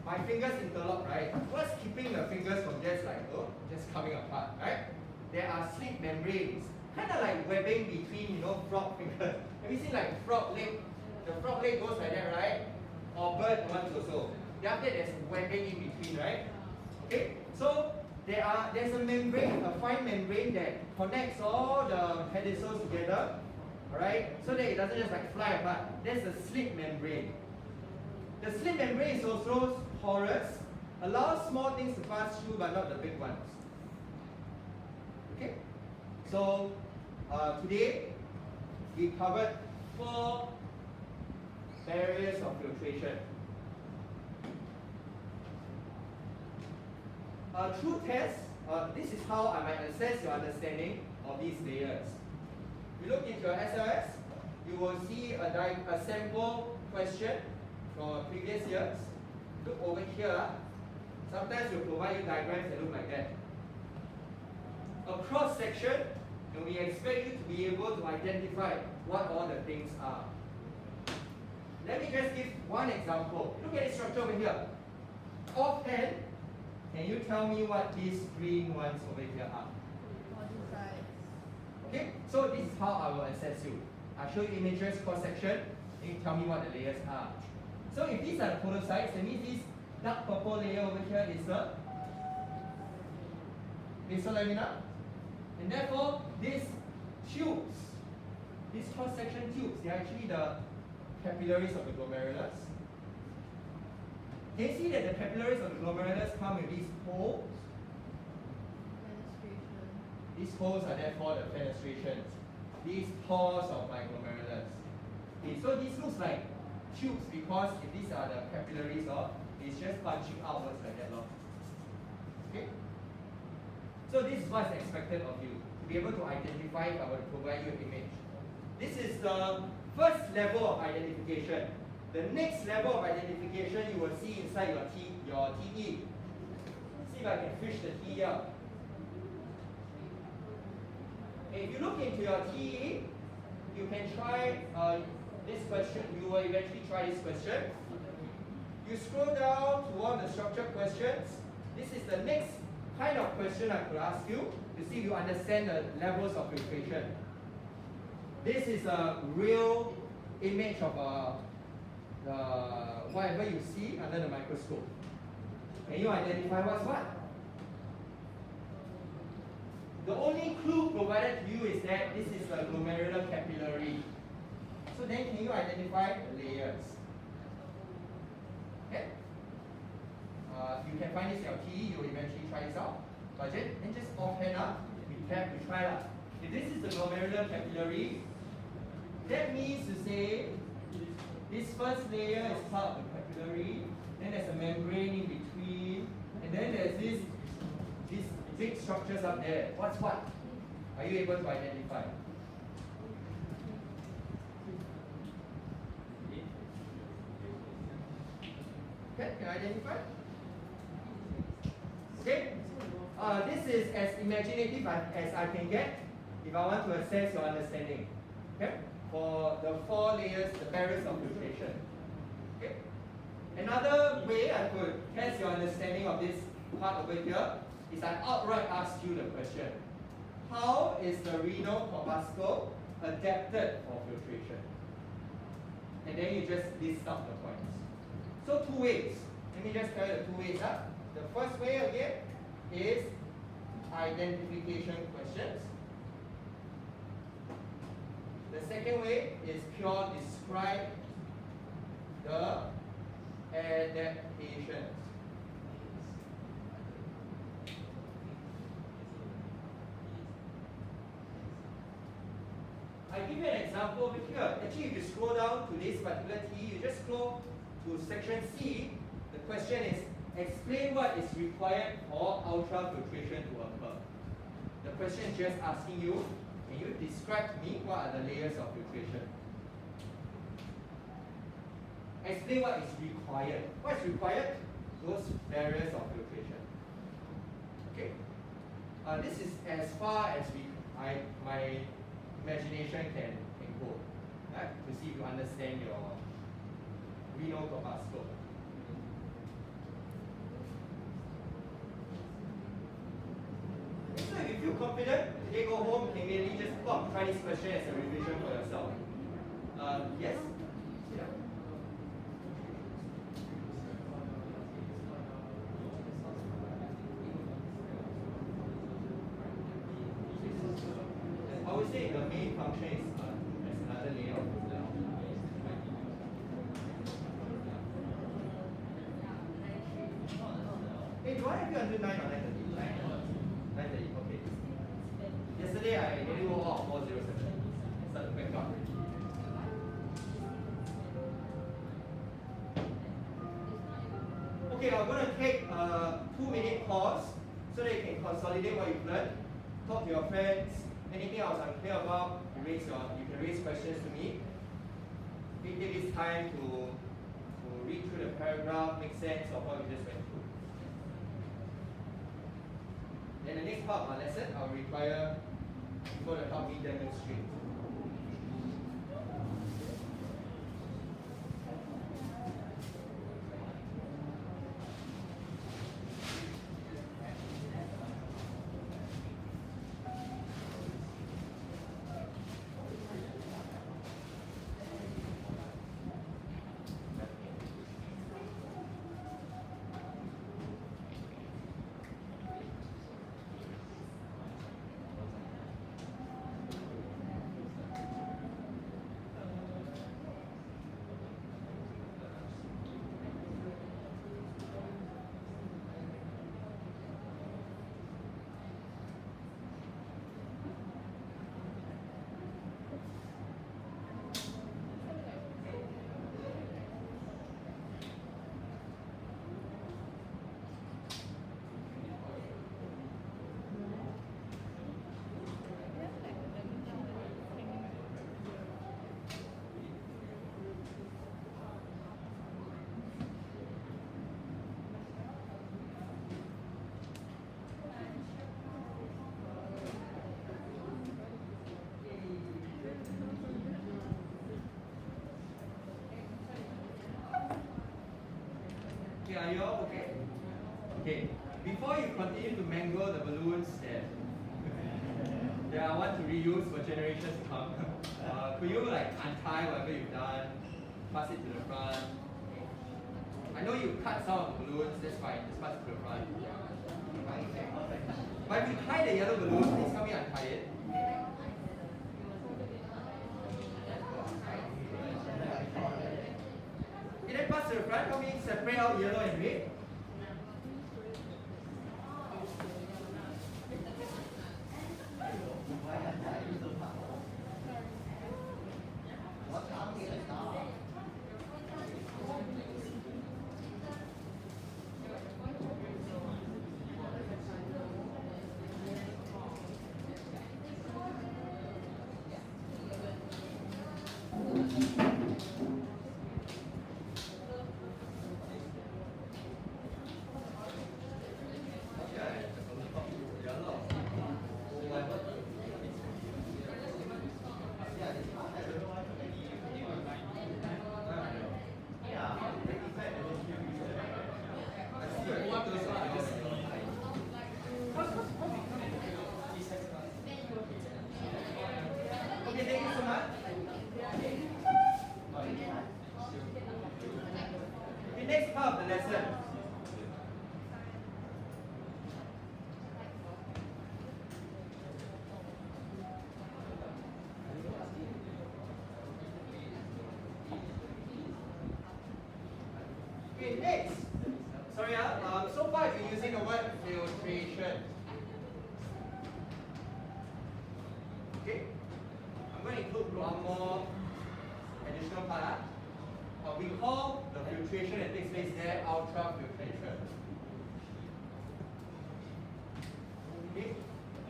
my fingers interlock, right? What's keeping the fingers from just just coming apart, right? There are slit membranes, kind of like webbing between, frog fingers. Have you seen like frog leg? The frog leg goes like that, right? Or bird ones also. Then after that, there's webbing in between, right? Okay? So there's a membrane, a fine membrane that connects all the pedicels together, alright? So that it doesn't just like fly apart. There's a slit membrane. The slit membrane is also porous, allows small things to pass through but not the big ones. Okay? So today we covered 4 barriers of filtration. Through tests, this is how I might assess your understanding of these layers. You look into your SLS, you will see a sample question from previous years. Look over here. Sometimes we'll provide you diagrams that look like that. A cross section, and we expect you to be able to identify what all the things are. Let me just give one example. Look at this structure over here. Offhand, can you tell me what these green ones over here are? Okay, so this is how I will assess you. I'll show you images, cross-section, and you tell me what the layers are. So if these are the podocytes, that means this dark purple layer over here is the basal lamina. And therefore, these tubes, these cross-section tubes, they are actually the capillaries of the glomerulus. Can you see that the capillaries of the glomerulus come with these holes? These holes are therefore the fenestrations. These pores of my glomerulus. Okay, so this looks like tubes because if these are the capillaries, it's just punching outwards like that. Okay? So this is what's expected of you, to be able to identify if I were to provide you an image. This is the first level of identification. The next level of identification you will see inside your TE. See if I can fish the TE out. If you look into your TE, you can try this question. You will eventually try this question. You scroll down to one of the structured questions. This is the next kind of question I could ask you to see if you understand the levels of filtration. This is a real image of whatever you see under the microscope. Can you identify what's what? The only clue provided to you is that this is a glomerular capillary. So then can you identify the layers? Okay? You can find this in your PE, you'll eventually try this out. But then just offhand up, we try out. If this is the glomerular capillary, that means to say this first layer is part of the capillary, then there's a membrane in between, and then there's these big structures up there. What's what? Are you able to identify? Okay, can I identify? Okay? This is as imaginative as I can get if I want to assess your understanding. Okay? For the 4 layers, the barriers of filtration. Okay? Another way I could test your understanding of this part over here is I outright ask you the question. How is the renal corpuscle adapted for filtration? And then you just list out the points. So 2 ways. Let me just tell you the 2 ways. The first way again is identification questions. The second way is pure describe the adaptations. I give you an example over here. Actually, if you scroll down to this particular T, you just scroll to section C. The question is, explain what is required for ultrafiltration to occur. The question is just asking you, can you describe to me what are the layers of filtration? Explain what is required. What is required? Those barriers of filtration. Okay. This is as far as my imagination can go, right? To see if you understand your renal corpuscle. So if you feel confident, today go home, you can immediately just try this question as a revision for yourself. Yes? Yeah. I would say the main function is as another layer of the Hey, do I have you until 9 or 9:30? 9:30, okay. Yesterday I nearly wrote out 407. Start to back up. Okay, I'm going to take a 2-minute pause so that you can consolidate what you've learned. Talk to your friends. Anything else unclear about, you can raise questions to me. Take this time to read through the paragraph, make sense of what we just went through. Then the next part of my lesson, I'll require people to help me demonstrate. Okay, are you all okay? Okay. continue to mangle the balloons that I want to reuse for generations to come. Could you like untie whatever you've done, pass it to the front? I know you cut some of the balloons, that's fine, just pass it to the front. But if you tie the yellow balloon, please help me untie it. And then pass to the front, help me separate out yellow and red. Next, sorry, so far I've been using the word filtration. Okay, I'm going to include one more additional part. We call the filtration that takes place there ultrafiltration. Okay,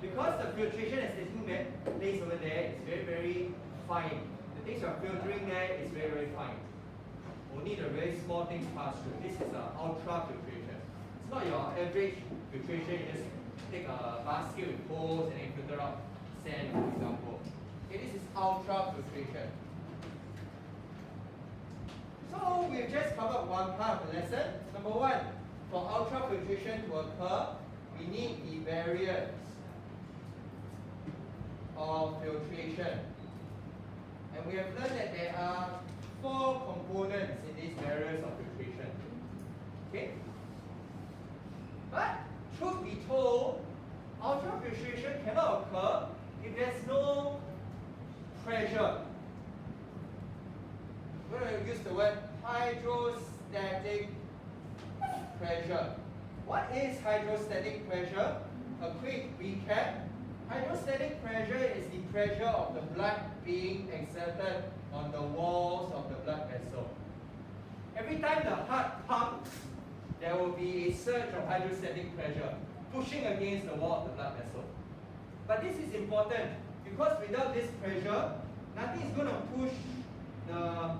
because the filtration that's taking place over there is very, very fine. The things you're filtering there is very, very fine. Only the very small things pass through. This is ultrafiltration. It's not your average filtration. You just take a basket with holes and then filter out sand, for example. Okay, this is ultrafiltration. So we've just covered one part of the lesson. Number one, for ultrafiltration to occur, we need the barriers of filtration. And we have learned that there are 4 components in these barriers of filtration. Okay? But truth be told, ultrafiltration cannot occur if there's no pressure. We're going to use the word hydrostatic pressure. What is hydrostatic pressure? A quick recap. Hydrostatic pressure is the pressure of the blood being exerted on the walls of the blood vessel. Every time the heart pumps, there will be a surge of hydrostatic pressure pushing against the wall of the blood vessel. But this is important because without this pressure, nothing is going to push the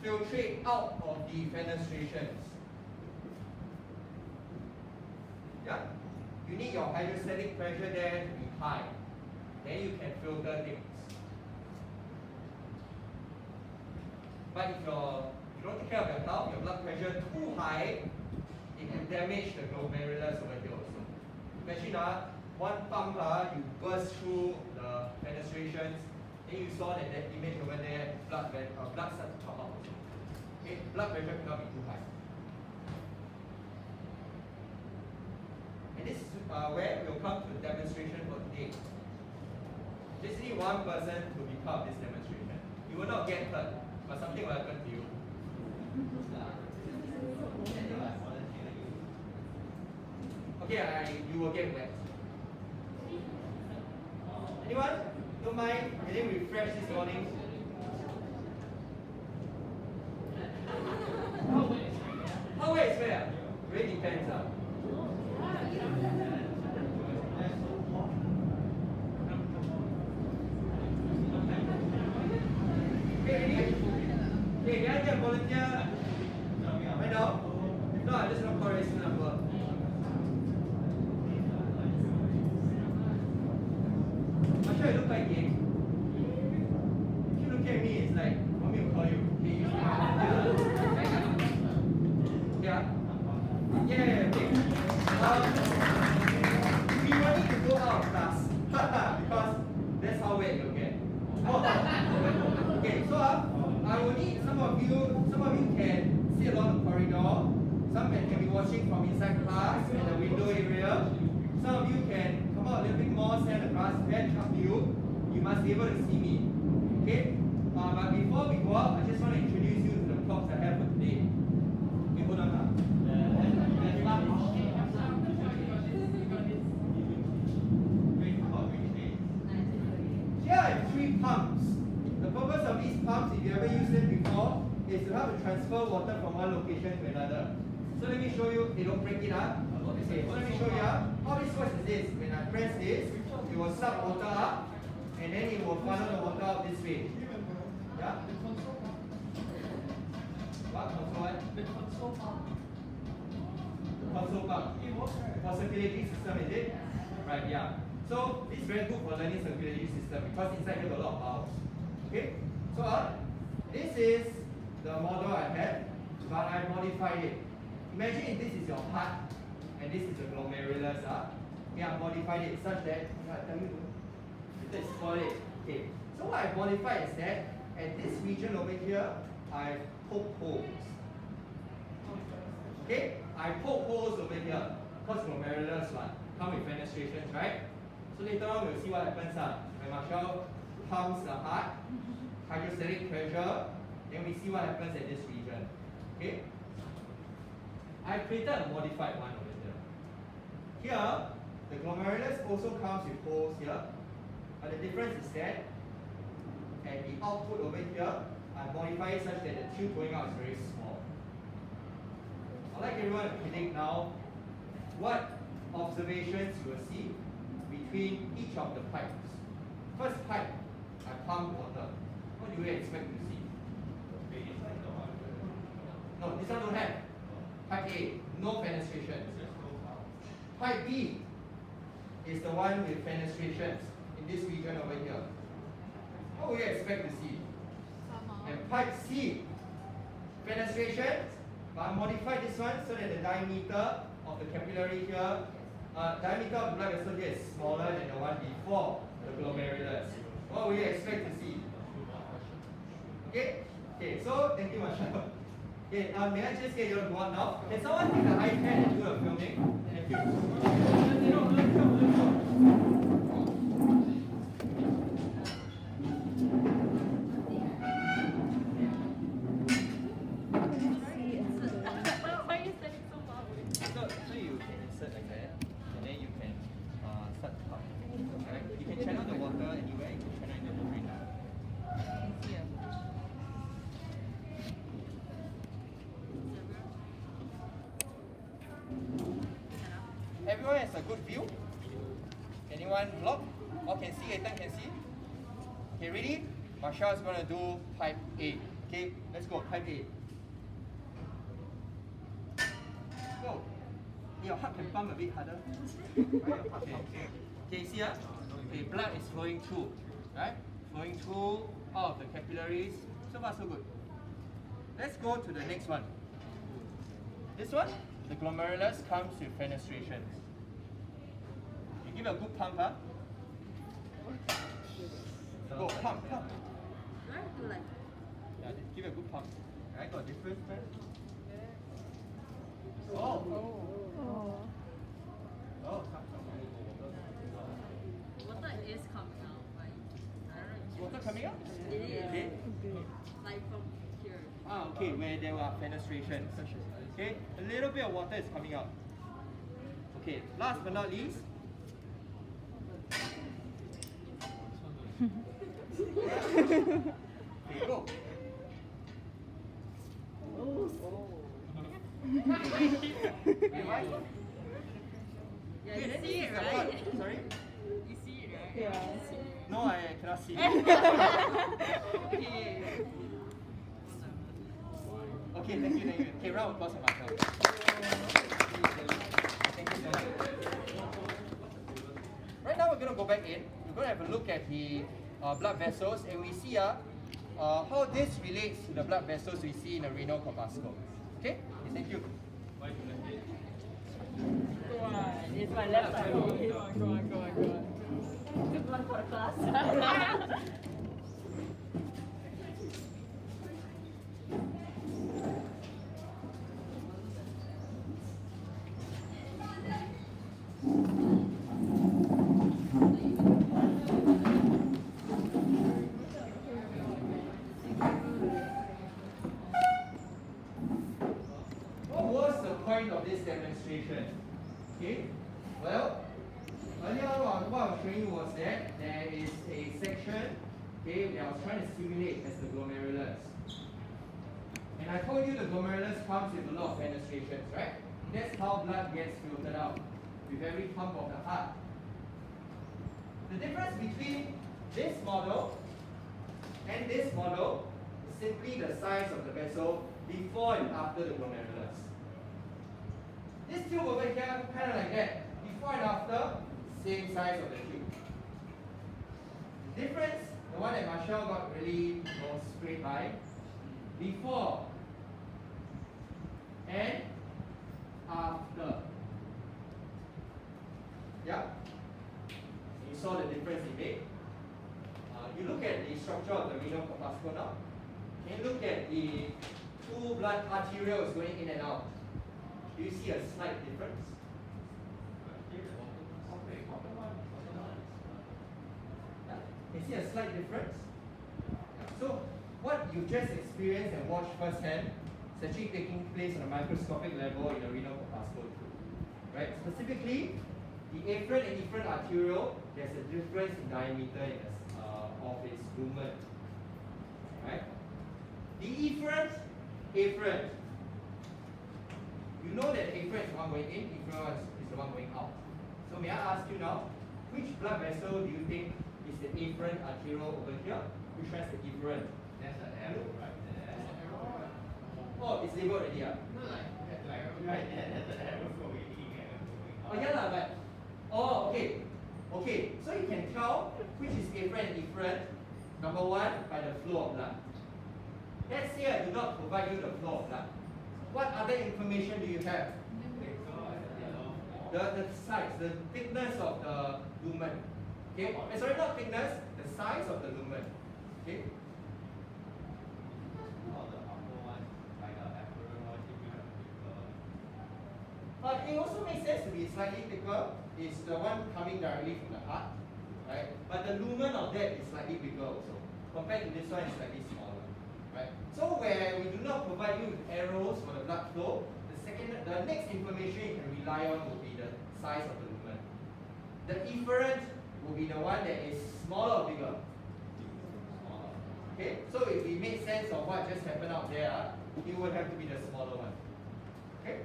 filtrate out of the fenestrations. Yeah? You need your hydrostatic pressure there to be high. Then you can filter things. But if you don't take care of your health, your blood pressure too high, it can damage the glomerulus over here also. Imagine one pump, you burst through the fenestrations, then you saw that image over there, blood starts to come out. Okay, blood pressure cannot be too high. And this is where we'll come to the demonstration for today. Just need one person to be part of this demonstration. You will not get hurt, but something will happen to you. Okay, you will get wet. Anyone? Don't mind getting refreshed this morning? How wet is where? Really depends. Okay, can I get a volunteer right now? If not, I'm just going to call race number. I'm sure I look like him. If you look at me, it's like, want me to call you? Yeah? Yeah, okay. Okay, so I will need some of you can see along the corridor. Some can be watching from inside class in the window area. Some of you can come out a little bit more, stand the class bench up to you. You must be able to see me. Okay? But before we go out, I just want to introduce you to the props I have for today. Okay, hold on. Here I have 3 pumps. The purpose of these pumps, if you ever used them before, is to help to transfer water from one location to another. So let me show you, don't break it up. Okay, so let me show you how this works is this. When I press this, it will suck water up, and then it will funnel the water out this way. Yeah? What? Console what? The console pump. Console pump. For circulatory system, is it? Right, yeah. So this is very good for learning circulatory system because inside here got a lot of valves. Okay? So this is the model I had, but I modified it. Imagine if this is your heart and this is the glomerulus. Okay, I modified it such that let's call it. Okay. So what I modified is that at this region over here, I poke holes. Okay? I poke holes over here. Because glomerulus come with fenestrations, right? So later on we'll see what happens. When Marshall pumps the heart, hydrostatic pressure, then we see what happens at this region. Okay? I created a modified one over here. Here, the glomerulus also comes with holes here, but the difference is that at the output over here, I modify it such that the tube going out is very small. I'd like everyone to predict now what observations you will see between each of the pipes. First pipe, I pump water. What do you expect to see? No, this one don't have. Pipe A, no fenestration. Pipe B is the one with fenestrations in this region over here. What would you expect to see? And pipe C, fenestration, but I modified this one so that the diameter of the capillary here, diameter of the blood vessel here is smaller than the one before the glomerulus. What would you expect to see? Okay? Okay, so thank you, Marshall. Okay, may I just get you to go on now? Can someone take the iPad and do a filming? Thank you. So you can insert like that, and then you can start to pump. Right? You can channel the water anywhere, you can channel in the urine. Everyone has a good view? Anyone block? Or can see? Ethan can see? Okay, ready? Marshall is going to do pipe A. Okay, let's go. Pipe A. Go. Your heart can pump a bit harder. Okay, see? Okay, blood is flowing through. Right? Flowing through all of the capillaries. So far, so good. Let's go to the next one. This one, the glomerulus comes with fenestrations. You give a good pump, huh? Go, pump. Do I have to like? Yeah, give a good pump. Right, got difference, man? Oh. Water is coming out, like I don't know. Water coming out? It is. Okay. Like from here. Okay, where there are fenestrations. Okay, a little bit of water is coming out. Okay, last but not least. Okay, go. Wait, why? Yeah, you see it, right? Sorry? You see it, right? Yeah. No, I cannot see. Okay. Okay, thank you. Okay, round of applause for myself. Thank you so much. Right now we're going to go back in. We're going to have a look at the blood vessels and we see how this relates to the blood vessels we see in the renal corpuscle. Okay, thank you. Go on. It's my left side. Go on. Good luck for the class. Well, earlier on what I was showing you was that there is a section, okay, that I was trying to simulate as the glomerulus. And I told you the glomerulus comes with a lot of fenestrations, right? That's how blood gets filtered out with every pump of the heart. The difference between this model and this model is simply the size of the vessel before and after the glomerulus. This tube over here, kind of like that. Before and after, same size of the tube. The difference, the one that Marshall got really sprayed by, before and after. Yeah? You saw the difference it made. You look at the structure of the renal corpuscle now. Can you look at the two blood arterioles going in and out? Do you see a slight difference? You see a slight difference? So what you just experienced and watched firsthand is actually taking place on a microscopic level in the renal corpuscle too. Right? Specifically, the afferent and efferent arteriole, there's a difference in diameter of its lumen. Right? The afferent, you know that the afferent is the one going in, efferent is the one going out. So may I ask you now, which blood vessel do you think is the afferent arteriole over here? Which one's the efferent? There's an arrow right there. Oh, it's labeled already. Like right there, there's an arrow going in and going out. Oh yeah lah, but okay. Okay, so you can tell which is afferent and efferent. Number one, by the flow of blood. Let's say I do not provide you the flow of blood. What other information do you have? The size, the thickness of the lumen. Okay, sorry, not thickness, the size of the lumen. Okay. It also makes sense to be slightly thicker. It's the one coming directly from the heart, right? But the lumen of that is slightly bigger also. Compared to this one, it's slightly smaller, right? So where we do not provide you with arrows for the blood flow, the next information you can rely on will be the size of the lumen. The efferent will be the one that is smaller or bigger. Okay, so if we make sense of what just happened out there, it would have to be the smaller one. Okay.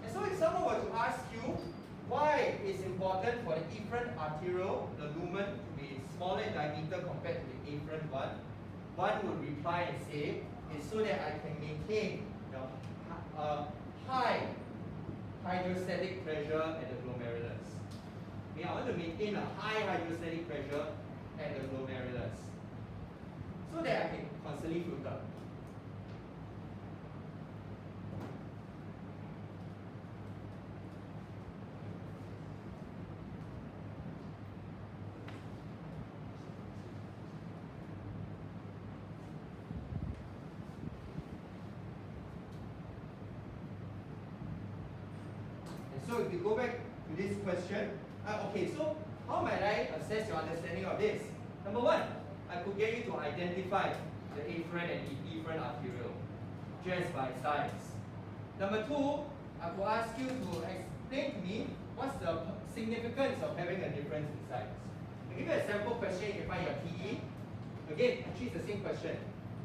And so if someone were to ask you why it's important for the efferent arteriole, the lumen, to be smaller in diameter compared to the afferent one would reply and say, it's so that I can maintain high hydrostatic pressure at the glomerulus. Okay, I want to maintain a high hydrostatic pressure at the glomerulus so that I can constantly filter. So if you go back to this question, okay, so how might I assess your understanding of this? Number one, I could get you to identify the afferent and efferent arteriole just by size. Number two, I could ask you to explain to me what's the significance of having a difference in size. I'll give you a sample question you can find your PE. Again, actually it's the same question.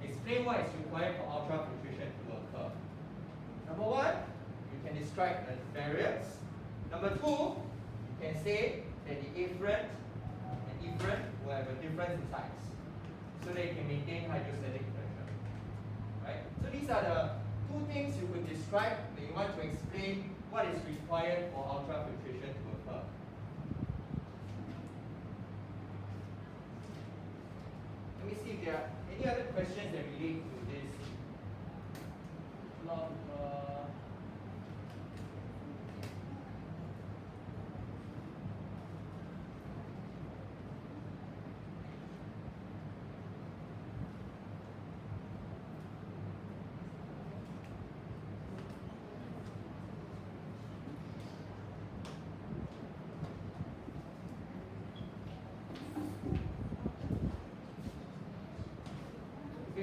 Explain what is required for ultrafiltration to occur. Number one, you can describe the variance. Number two, you can say that the afferent and efferent will have a difference in size so that you can maintain hydrostatic pressure. Right? So these are the two things you could describe when you want to explain what is required for ultrafiltration to occur. Let me see if there are any other questions that relate to this.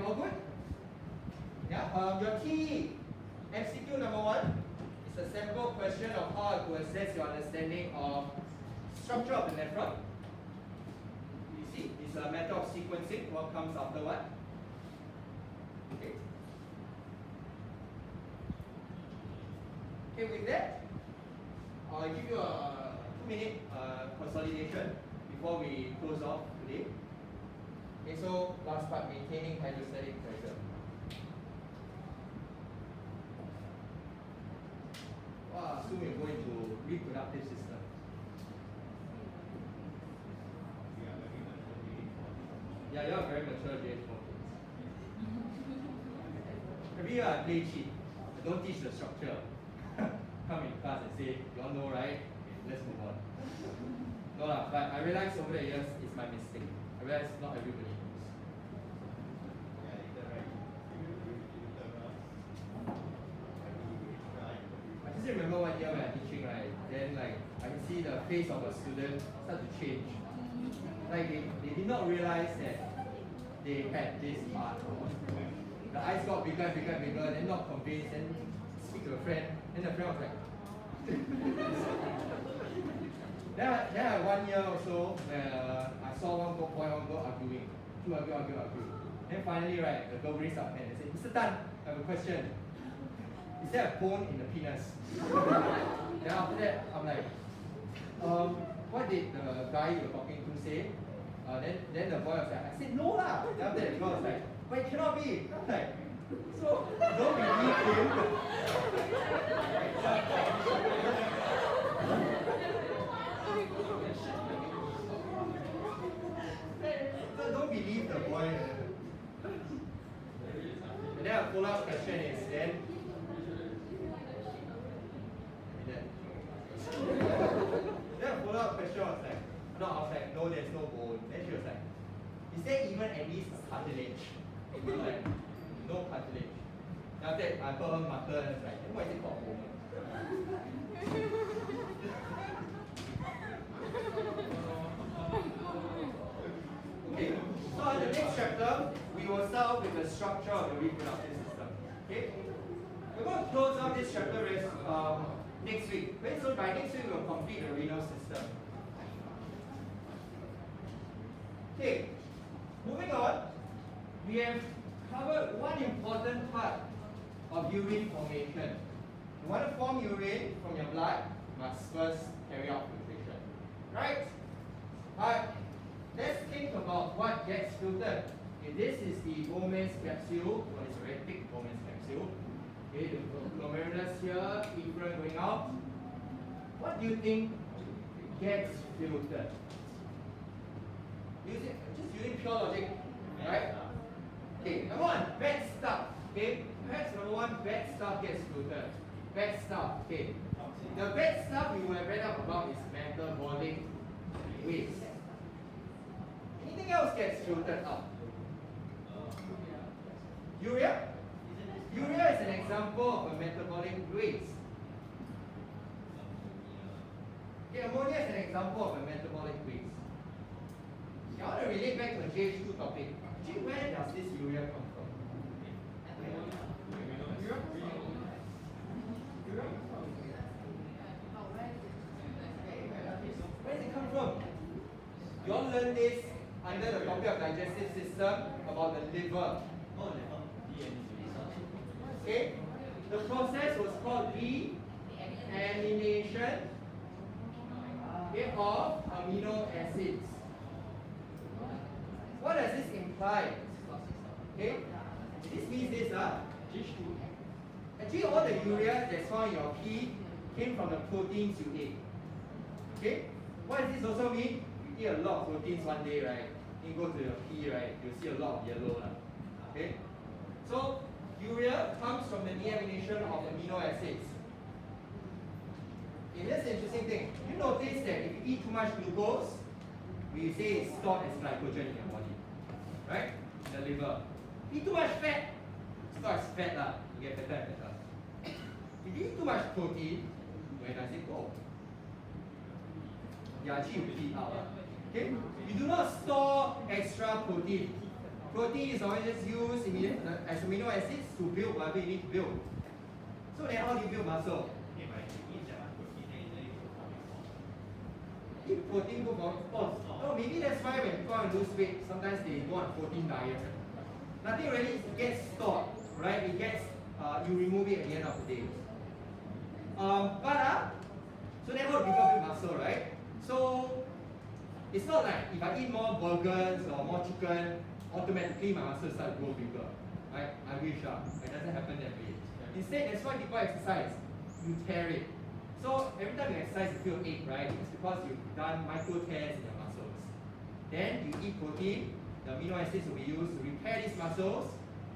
All good? Yeah. Your key MCQ number one is a sample question. question of how to assess your understanding of structure of the nephron. You see, it's a matter of sequencing. What comes after what? Okay. Okay, with that, I'll give you a 2-minute consolidation before we close off today. Okay, so last part, maintaining hydrostatic pressure. Wow, soon we're going to reproductive system. Yeah, you're very mature JH403. Every year I play cheat. I don't teach the structure. Come in class and say, you all know, right? Okay, let's move on. No lah, but I realized over the years it's my mistake. I realized not everybody knows. I just remember one year when I'm teaching, right? Then like I can see the face of a student start to change. Like they did not realize that they had this part. The eyes got bigger and bigger and bigger, then not convinced, then speak to a friend, then the friend was like then I 1 year or so where I saw one boy, one girl arguing. Two argue. Then finally, right, the girl raised up hand and said, Mr. Tan, I have a question. Is there a bone in the penis? Then after that, I'm like, what did the guy you were talking to say? Then the boy was like, I said no lah. Then after that, the girl was like, but it cannot be. I'm like, so don't believe him. Don't believe the boy. And then a follow-up question is then a follow-up question was like, no, I was like, no, there's no bone. Then she was like, is there even at least cartilage? I was like, no cartilage. Then after that, I told her mother and it's like, then why is it called Bowman? Okay, so in the next chapter, we will start with the structure of the reproductive system. Okay? We're going to close out this chapter next week. Okay, so by next week, we'll complete the renal system. Okay, moving on, we have covered one important part of urine formation. You want to form urine from your blood, you must first carry out filtration. Right? But let's think about what gets filtered. Okay, this is the Bowman's capsule. Well, it's a very thick Bowman's capsule. Okay, the glomerulus here, efferent going out. What do you think gets filtered? Just using pure logic, right? Okay, number one, bad stuff. Okay, perhaps number one, bad stuff gets filtered. Bad stuff. Okay, the bad stuff you have read up about is metabolic waste. Anything else gets filtered out? Urea? Urea is an example of a metabolic waste. Okay, ammonia is an example of a metabolic waste. Okay, I want to relate back to the JH2 topic. Actually, where does this urea come from? Where does it come from? You all learned this under the topic of digestive system about the liver. Okay? The process was called deamination of amino acids. What does this imply? Okay? This means this, actually all the urea that's found in your pee came from the proteins you ate. Okay? What does this also mean? You eat a lot of proteins one day, right? You go to your pee, right? You'll see a lot of yellow. Okay? So urea comes from the deamination of amino acids. Okay, that's the interesting thing. You notice that if you eat too much glucose, we say it's stored as glycogen in your body. Right? The liver. Eat too much fat, stored as fat, you get better and better. If you eat too much protein, where does it go? Yeah, actually you eat out. Okay? You do not store extra protein. Protein is always just used as amino acids to build whatever you need to build. So then how do you build muscle? protein good for, oh, maybe that's why when people want to lose weight, sometimes they go on protein diet. Nothing really gets stored, right? It gets, you remove it at the end of the day. So then how do people build muscle, right? So it's not like if I eat more burgers or more chicken, automatically my muscles start to grow bigger, right? I wish it doesn't happen that way. Instead, that's why people exercise. You tear it. So every time you exercise, you feel ache, right? It's because you've done micro tears in your muscles. Then you eat protein, the amino acids will be used to repair these muscles.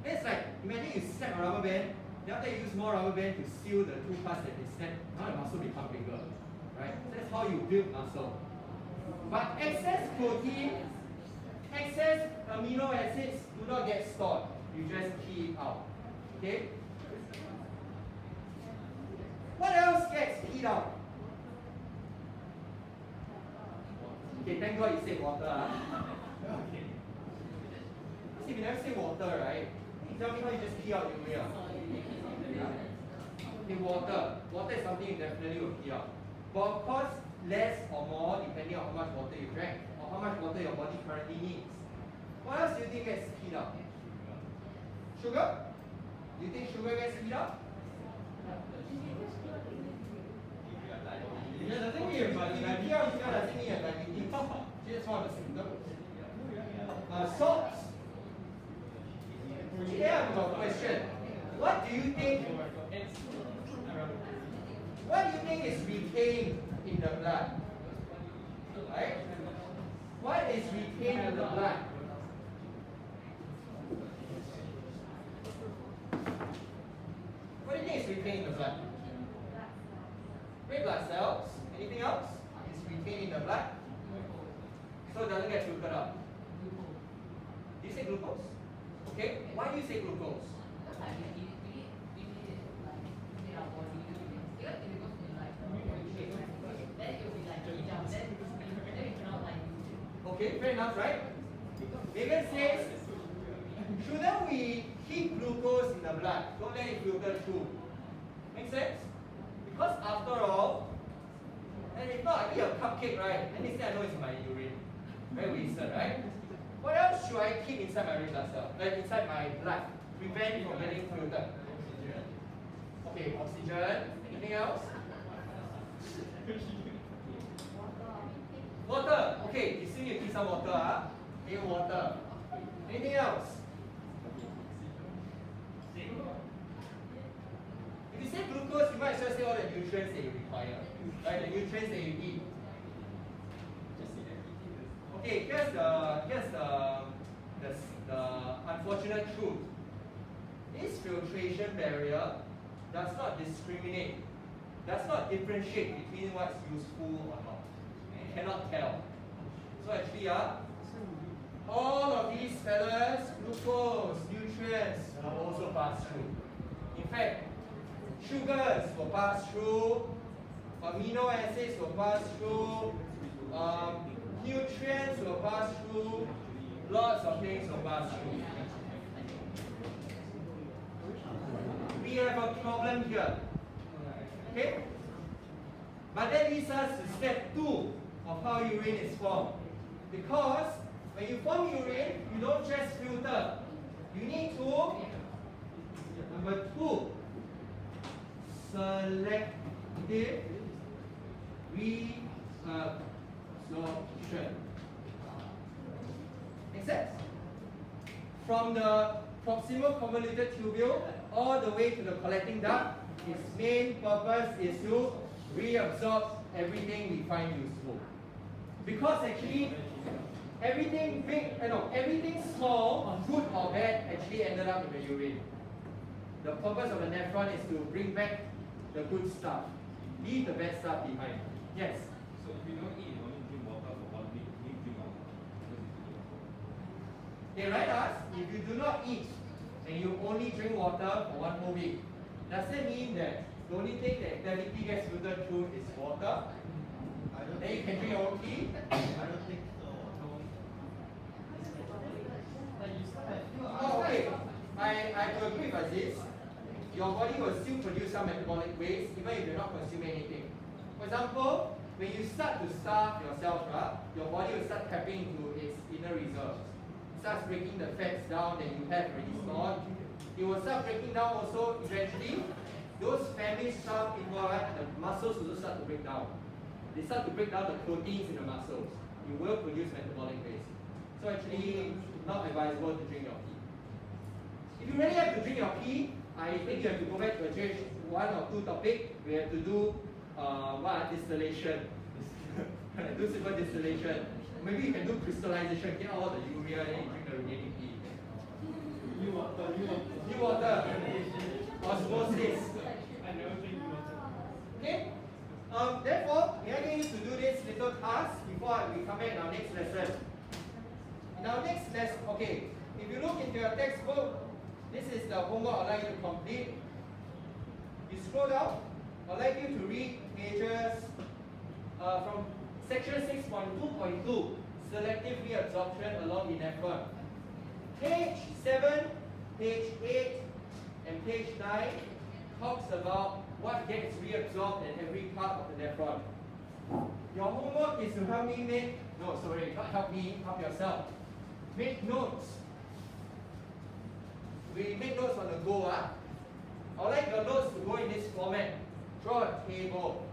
Then it's like, imagine you snap a rubber band, then after you use more rubber band to seal the two parts that they snap, now the muscle become bigger, right? So that's how you build muscle. But excess protein, excess amino acids do not get stored. You just key it out, okay? What else gets keyed out? Okay, thank God you said water. Okay. See, if you never say water, right? Tell me how you just key out urea. Okay, water. Water is something you definitely will key out. But of course, less or more depending on how much water you drank or how much water your body currently needs. What else do you think gets keyed out? Sugar? Do you think sugar gets keyed out? Yeah, doesn't mean you're Sugar doesn't mean you're diabetes. Just one of the symptoms. Salts. Today I have a question. What do you think? What do you think is retained in the blood? Right? What is retained in the blood? What do you think is retained in the blood? Red blood cells. Anything else is retained in the blood? So it doesn't get filtered out. Do you say glucose? Okay. Why do you say glucose? Okay, fair enough, right? Megan says, shouldn't we keep glucose in the blood? Don't let it filter through. Make sense? Because after all, and if not, I eat a cupcake, right? And next thing I know it's my urine. Very wasted, right? What else should I keep inside my red blood cell? Like inside my blood? Prevent from getting filtered. Okay, oxygen. Anything else? Water. Okay, you still need to keep some water. Drink water. Anything else? If you say glucose, you might as well say all the nutrients that you require. Right? The nutrients that you eat. Okay, here's the unfortunate truth. This filtration barrier does not discriminate, does not differentiate between what's useful or not. You cannot tell. So actually, all of these fellas, glucose, nutrients, will also pass through. In fact, sugars will pass through, amino acids will pass through, nutrients will pass through, lots of things will pass through. We have a problem here. Okay? But that leads us to step 2 of how urine is formed. Because when you form urine, you don't just filter. You need to, number 2, selective reabsorption. Make sense? From the proximal convoluted tubule all the way to the collecting duct, its main purpose is to reabsorb everything we find useful. Because actually, everything big, everything small, good or bad, actually ended up in the urine. The purpose of the nephron is to bring back the good stuff, leave the bad stuff behind. Yes? So if you don't eat, you only drink water for 1 week, you drink water. They write us, if you do not eat and you only drink water for 1 whole week, does that mean that the only thing that activity gets filtered through is water? Then you can drink your own tea? I don't think so. Oh, okay. I to agree with this. Your body will still produce some metabolic waste even if you're not consuming anything. For example, when you start to starve yourself, your body will start tapping into its inner reserves. It starts breaking the fats down that you have already stored. It will start breaking down also eventually. Those famished starved people, the muscles also start to break down. They start to break down the proteins in the muscles. You will produce metabolic waste. So actually, not advisable to drink your pee. If you really have to drink your pee, I think you have to go back to a JH403 topic. We have to do distillation. Do simple distillation. Maybe you can do crystallization, get all the urea and you drink the remaining pee. New water. New water. Osmosis. I never drink new water. Okay? Therefore, we are going to do this little task before we come back in our next lesson. In our next lesson, okay, if you look into your textbook, this is the homework I'd like you to complete. You scroll down, I'd like you to read pages from section 6.2.2, selective reabsorption along the nephron. Page 7, page 8, and page 9 talks about what gets reabsorbed in every part of the nephron. Your homework is to help me make, not help me, help yourself. Make notes. We make notes on the go. I'd like your notes to go in this format. Draw a table.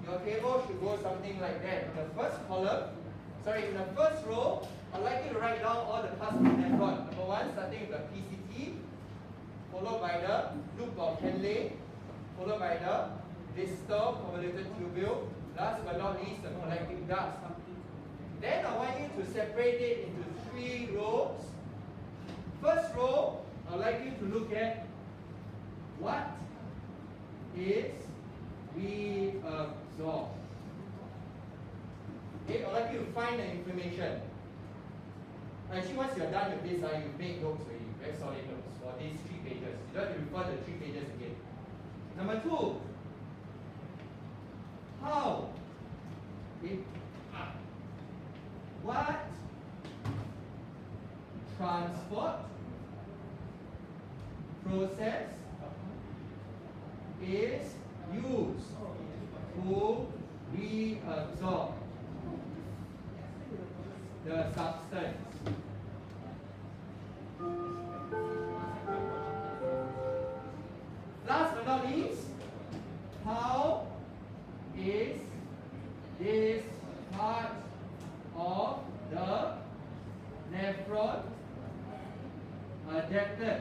Your table should go something like that. In the first column, in the first row, I'd like you to write down all the parts of the nephron. Number 1, starting with the PCT, followed by the loop of Henle, followed by the distal convoluted tubule, last but not least, the collecting duct. Then I want you to separate it into 3 rows. First row, I'd like you to look at what is reabsorbed. Okay, I'd like you to find the information. Actually, once you're done with this, you make notes already, very solid notes for these 3 pages. You don't have to refer to 3 pages again. Number 2, how? Okay. What transport process is used to reabsorb the substance? Last but not least, how is this part of the nephron adapted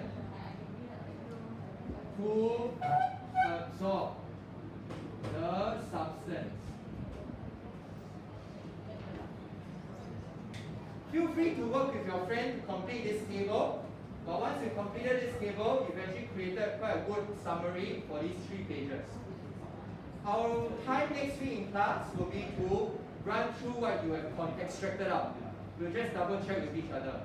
to absorb the substance? Feel free to work with your friend to complete this table. But once you've completed this table, you've actually created quite a good summary for these 3 pages. Our time next week in class will be to run through what you have extracted out. We'll just double check with each other.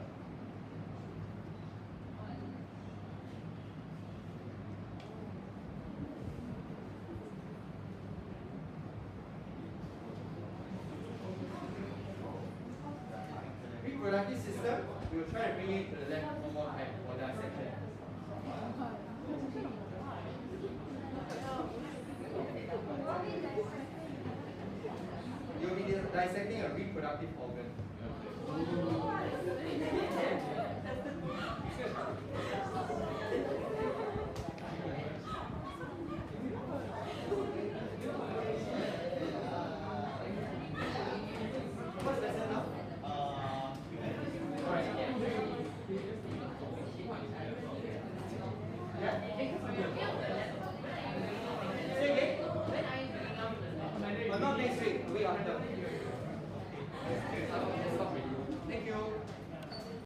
Reproductive system, we'll try to bring it to the left one more time for dissection. You'll be dissecting a reproductive organ.